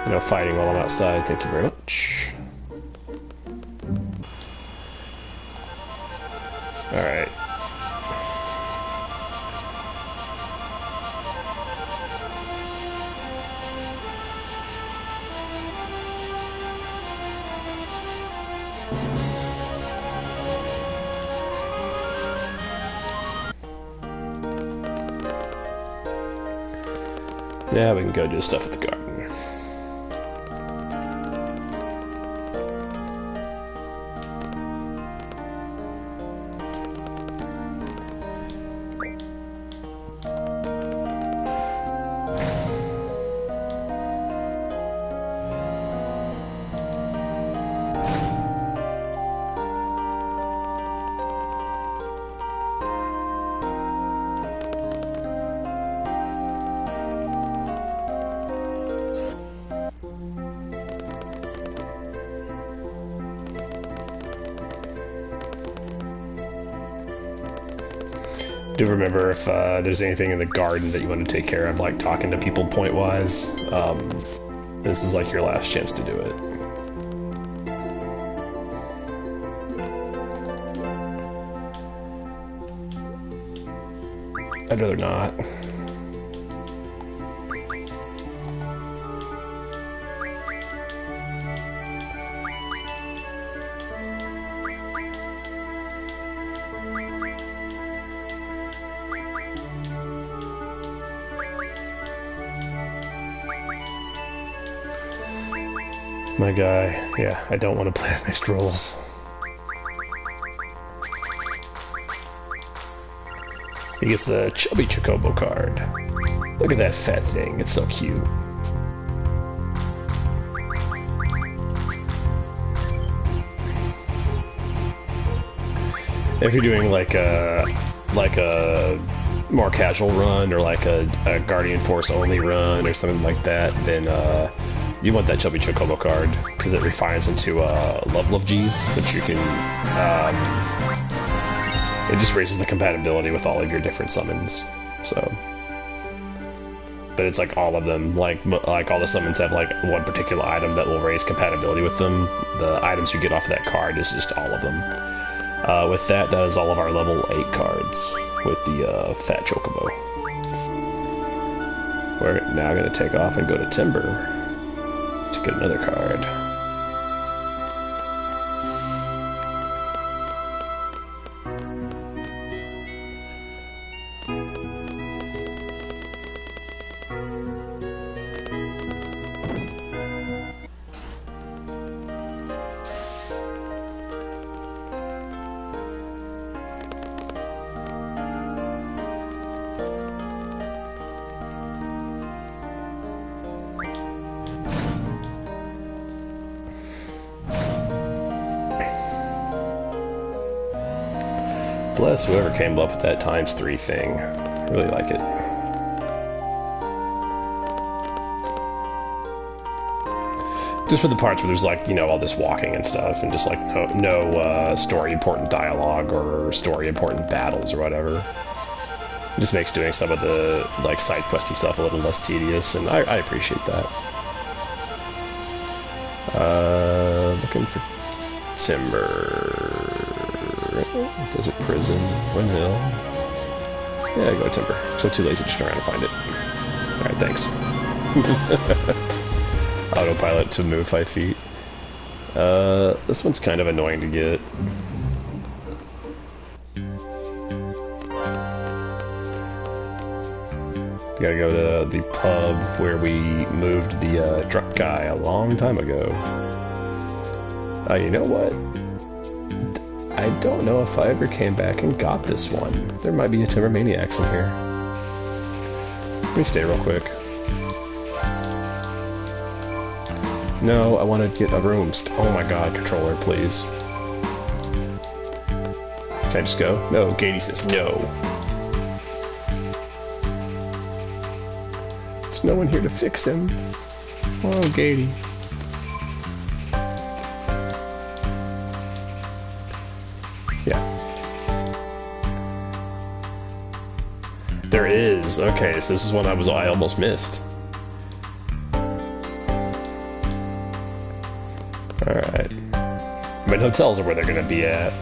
No fighting while I'm outside, thank you very much. Alright. Yeah, we can go do stuff at the garden. Do remember if there's anything in the garden that you want to take care of, like talking to people point-wise. This is like your last chance to do it. I'd rather not. My guy, yeah, I don't want to play with mixed roles. He gets the Chubby Chocobo card. Look at that fat thing, it's so cute. If you're doing like a more casual run or like a Guardian Force only run or something like that, then you want that Chubby Chocobo card because it refines into Love G's, which you can. It just raises the compatibility with all of your different summons. So, but it's like all of them, like all the summons have like one particular item that will raise compatibility with them. The items you get off of that card is just all of them. With that, that is all of our level 8 cards with the Fat Chocobo. We're now going to take off and go to Timber to get another card. Bless whoever came up with that ×3 thing. I really like it. Just for the parts where there's like, you know, all this walking and stuff, and just like no story important dialogue or story important battles or whatever. It just makes doing some of the like side questy stuff a little less tedious, and I appreciate that. Looking for Timber. Desert Prison, Windmill. Yeah, go Timber. Because I'm too lazy to turn around and find it. Alright, thanks. Autopilot to move 5 feet. This one's kind of annoying to get. Gotta go to the pub where we moved the truck guy a long time ago. You know what? I don't know if I ever came back and got this one. There might be a Timber Maniacs in here. Let me stay real quick. No, I want to get a room. Oh my god, controller, please. Can I just go? No, Gatey says no. There's no one here to fix him. Oh, Gatey. Yeah. There is. Okay, so this is one I almost missed. Alright. I mean, hotels are where they're gonna be at.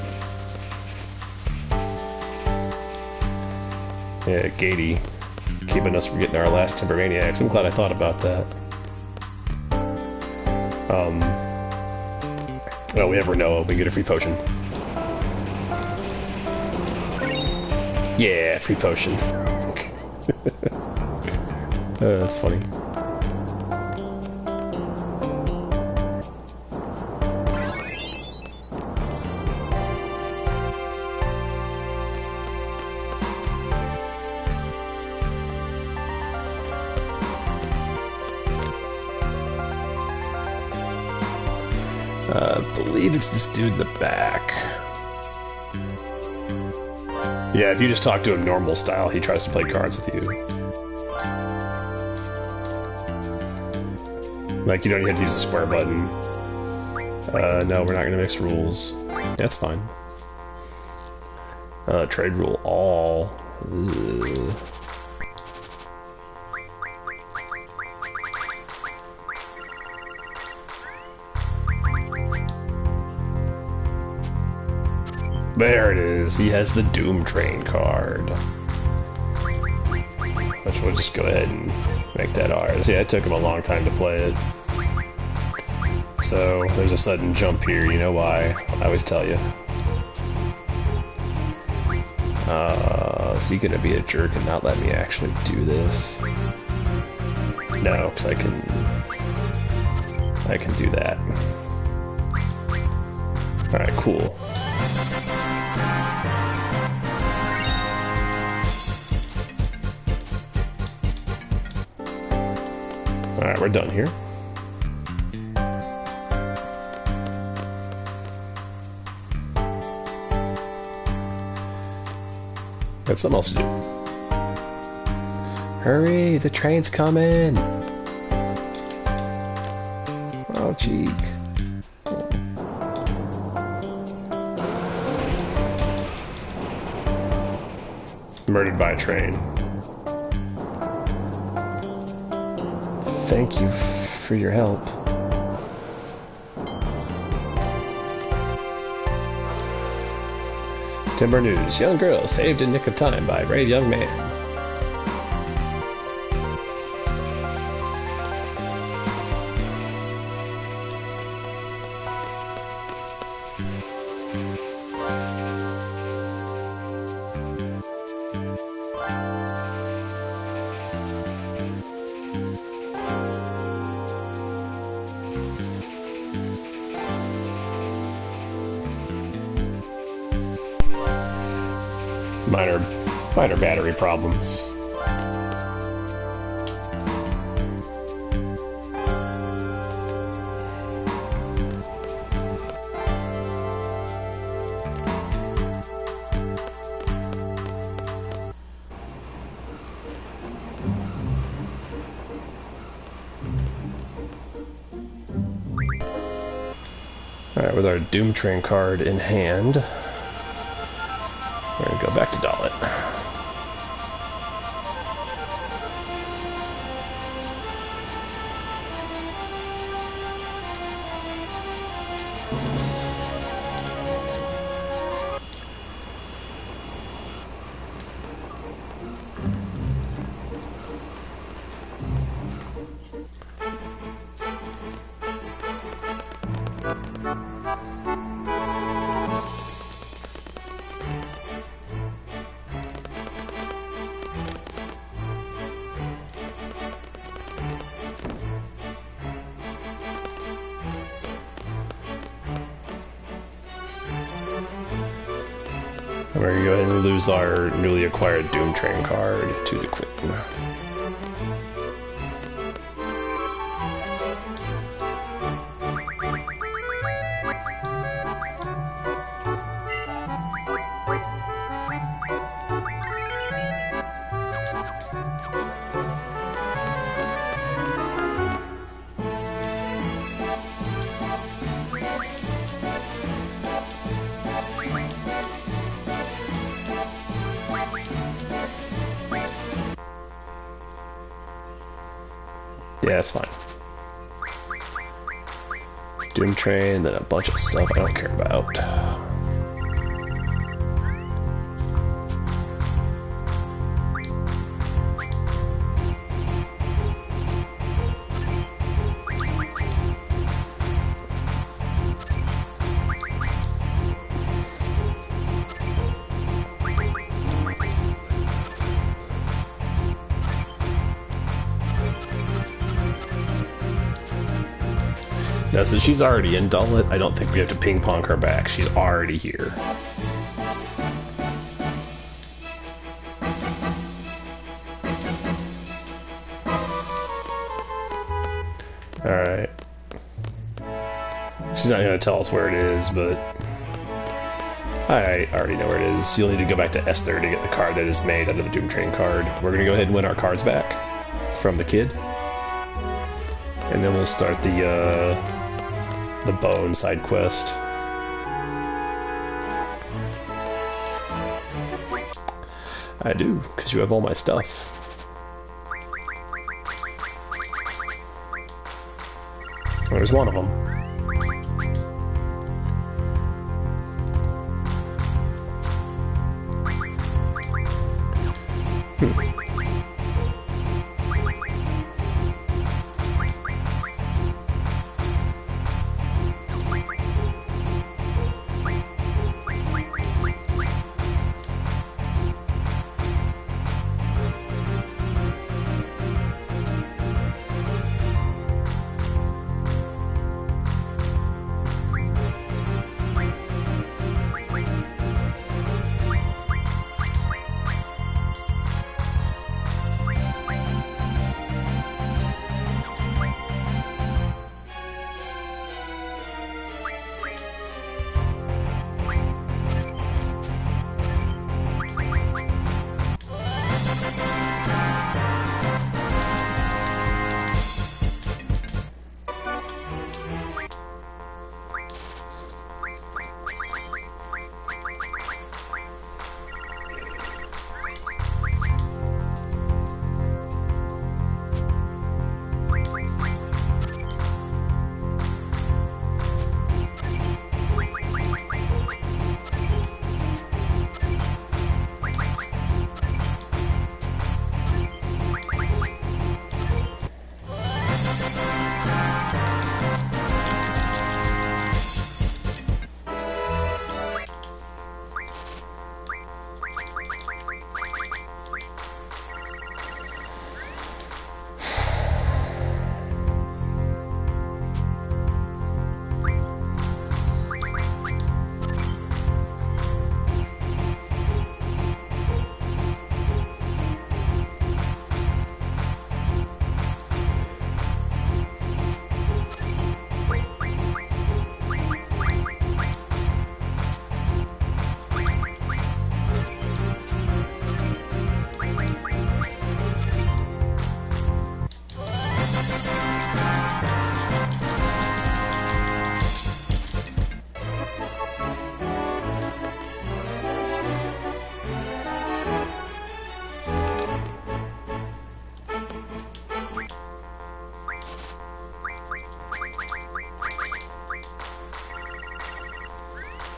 Yeah, Gatey. Keeping us from getting our last Timber Maniacs. I'm glad I thought about that. Oh, we have Renoa. We can get a free potion. Yeah, free potion. That's funny. I believe it's this dude in the back. Yeah, if you just talk to him normal style, he tries to play cards with you. Like, you don't even have to use the square button. No, we're not gonna mix rules. That's fine. Trade rule all. Ugh. There it is. He has the Doom Train card. Which we'll just go ahead and make that ours. Yeah, it took him a long time to play it. So, there's a sudden jump here. You know why? I always tell you. Is he gonna be a jerk and not let me actually do this? No, because I can do that. Alright, cool. Alright, we're done here. got something else to do. Hurry, the train's coming! Oh, cheek. Murdered by a train. Thank you for your help. Timber News. Young girl saved in nick of time by brave young man. Minor battery problems. Alright, with our Doom Train card in hand, we're gonna go back to Dalit. We're going to go ahead and lose our newly acquired Doom Train card to the Queen. Yeah, that's fine. Doom Train, then a bunch of stuff I don't care about. Now, since she's already in Dalit, I don't think we have to ping-pong her back. She's already here. Alright. She's not going to tell us where it is, but I already know where it is. You'll need to go back to Esthar to get the card that is made out of the Doom Train card. We're going to go ahead and win our cards back from the kid. And then we'll start the Bone side quest. I do, because you have all my stuff. There's one of them.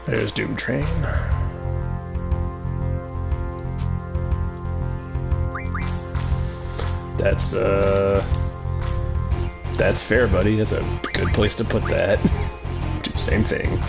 There's Doom Train. That's fair, buddy. That's a good place to put that. Do the same thing.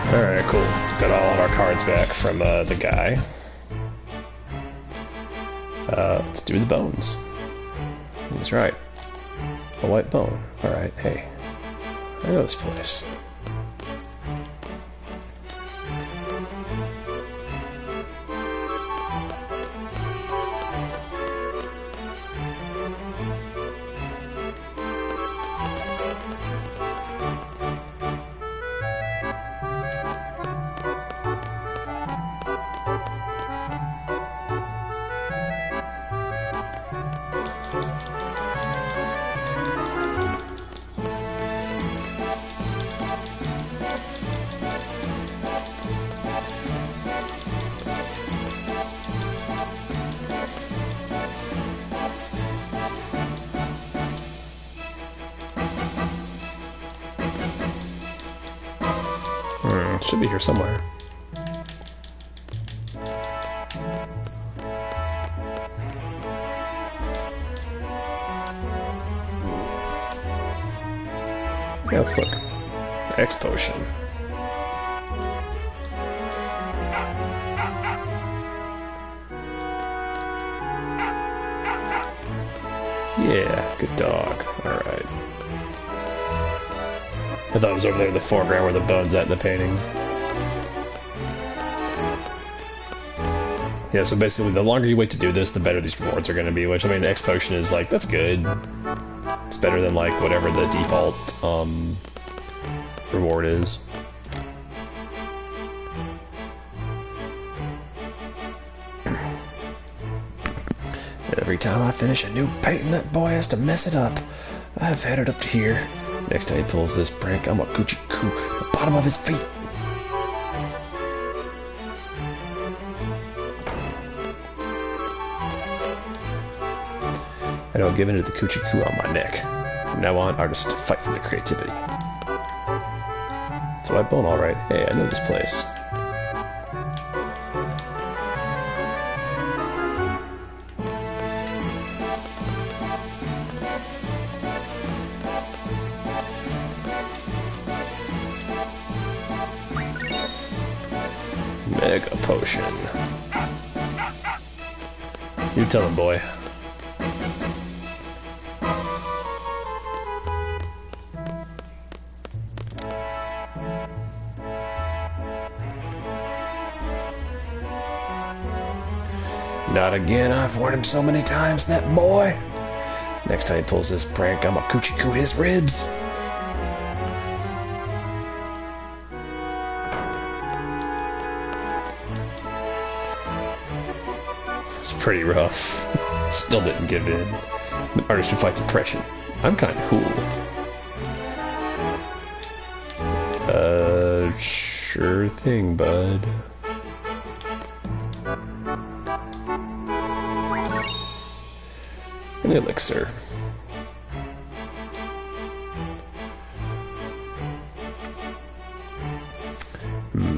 Alright, cool. Got all of our cards back from the guy. Let's do the bones. He's right. A white bone. Alright, hey. I know this place. Should be here somewhere. Yeah, let's look. X potion. Yeah, good dog. Alright. I thought it was over there in the foreground where the bone's at in the painting. Yeah, so basically the longer you wait to do this, the better these rewards are going to be, which, I mean, X potion is like, that's good. It's better than, like, whatever the default, reward is. Every time I finish a new painting, that boy has to mess it up. I've had it up to here. Next time he pulls this prank, I'm gonna coochie coo the bottom of his feet. I don't give in to the coochie coo on my neck. From now on, artists fight for their creativity. It's a white bone, alright. Hey, I know this place. Mega potion. You tell him, boy. Not again, I've warned him so many times, that boy. Next time he pulls this prank, I'm gonna coochie coo his ribs. It's pretty rough. Still didn't give in. An artist who fights oppression. I'm kinda cool. Sure thing, bud. An elixir.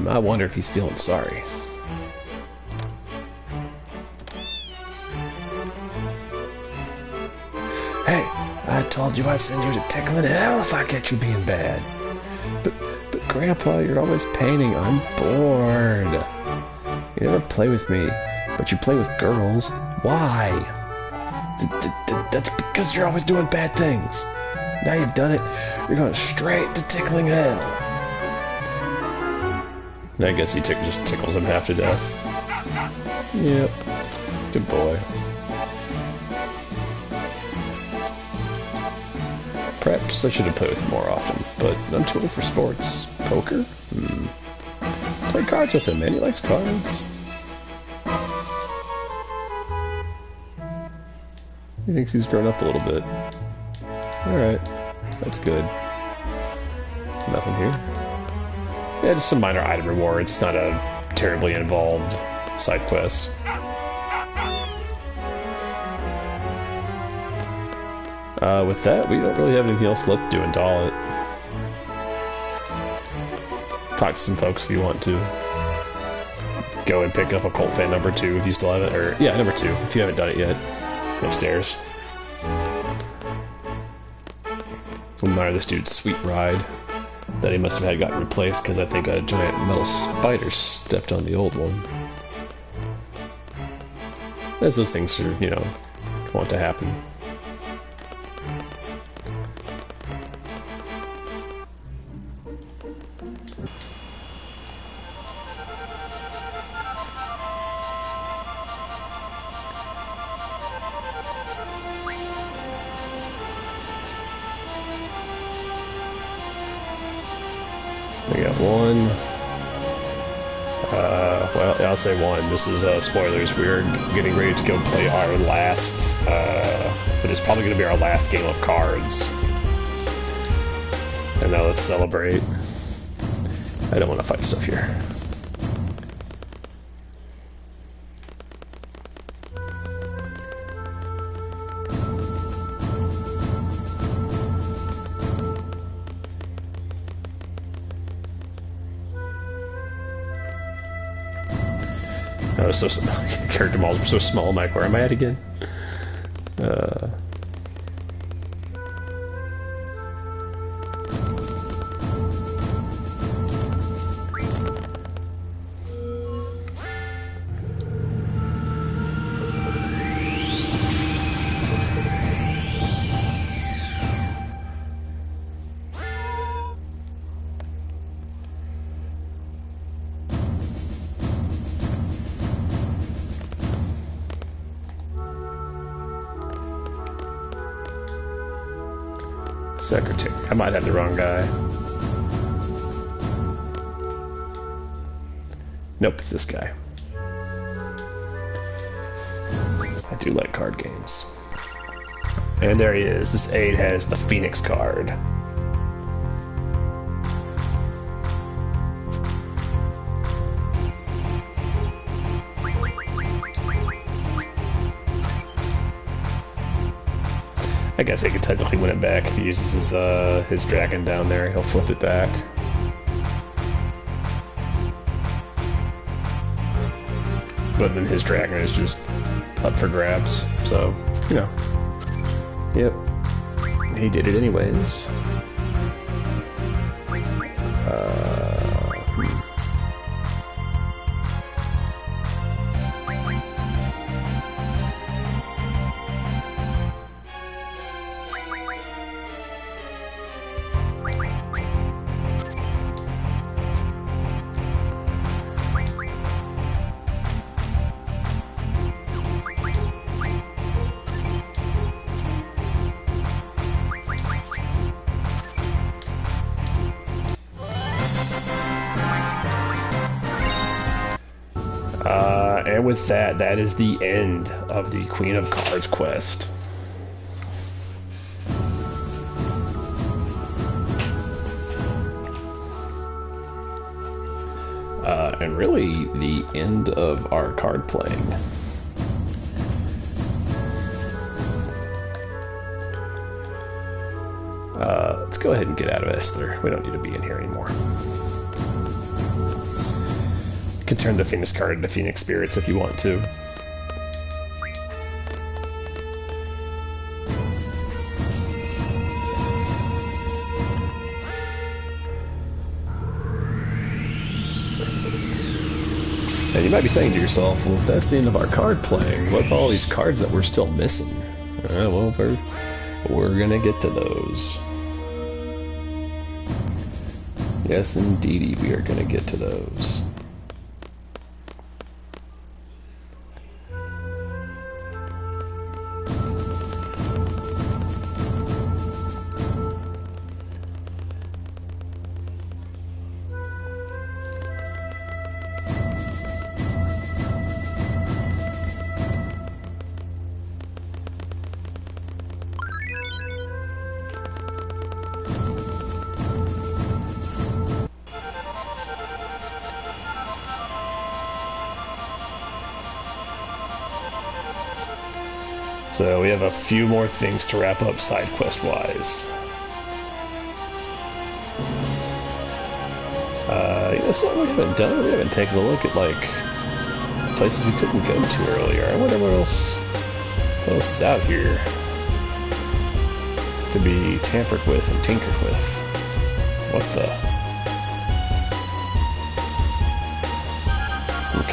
I wonder if he's feeling sorry. Hey, I told you I'd send you to tickling hell if I get you being bad. But Grandpa, you're always painting. I'm bored. You never play with me, but you play with girls. Why? That's because you're always doing bad things. Now you've done it, you're going straight to tickling hell. I guess he just tickles him half to death. Yep. Good boy. Perhaps I should have played with him more often, but I'm too old for sports. Poker? Play cards with him, man. He likes cards. He thinks he's grown up a little bit. Alright. That's good. Nothing here. Yeah, just some minor item rewards. Not a terribly involved side quest. With that, we don't really have anything else left to do in Dalit. Talk to some folks if you want to. Go and pick up Occult Fan number 2 if you still have it. Or, yeah, number 2 if you haven't done it yet. Upstairs. Admire this dude's sweet ride that he must have had gotten replaced because I think a giant metal spider stepped on the old one. As those things are, you know, want to happen. We got one. Well, I'll say one. This is spoilers. We're getting ready to go play our last, but it's probably going to be our last game of cards. And now let's celebrate. I don't want to fight stuff here. I was so small. Character models were so small. I'm like, where am I at again? Secretary. I might have the wrong guy. Nope, it's this guy. I do like card games. And there he is. This aide has the Phoenix card. I guess he could technically win it back if he uses his dragon down there. He'll flip it back. But then his dragon is just up for grabs. So, you know. Yep. He did it anyways. And with that, that is the end of the Queen of Cards quest. And really, the end of our card playing. Let's go ahead and get out of Esthar. We don't need to be in here anymore. can turn the Phoenix card into Phoenix Spirits if you want to. And you might be saying to yourself, well, if that's the end of our card playing, what about all these cards that we're still missing? Well, we're gonna get to those. Yes, indeedy, we are gonna get to those. So we have a few more things to wrap up side quest wise. You know, something we haven't done. We haven't taken a look at like places we couldn't go to earlier. I wonder what else is out here to be tampered with and tinkered with. What the? Some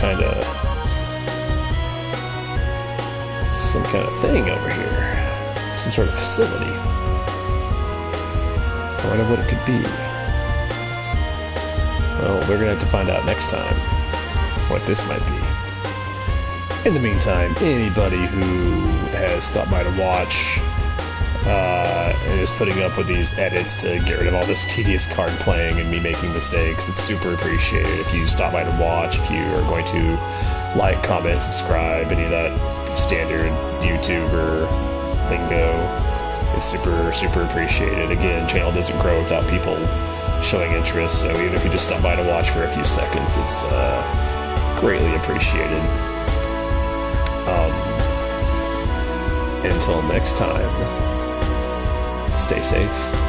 kind of thing over here. Some sort of facility. I wonder what it could be. Well, we're gonna have to find out next time what this might be. In the meantime, anybody who has stopped by to watch and is putting up with these edits to get rid of all this tedious card playing and me making mistakes, it's super appreciated if you stop by to watch, if you are going to like, comment, subscribe, any of that standard YouTuber lingo is super appreciated. Again, channel doesn't grow without people showing interest, so even if you just stop by to watch for a few seconds, it's greatly appreciated. Until next time, stay safe.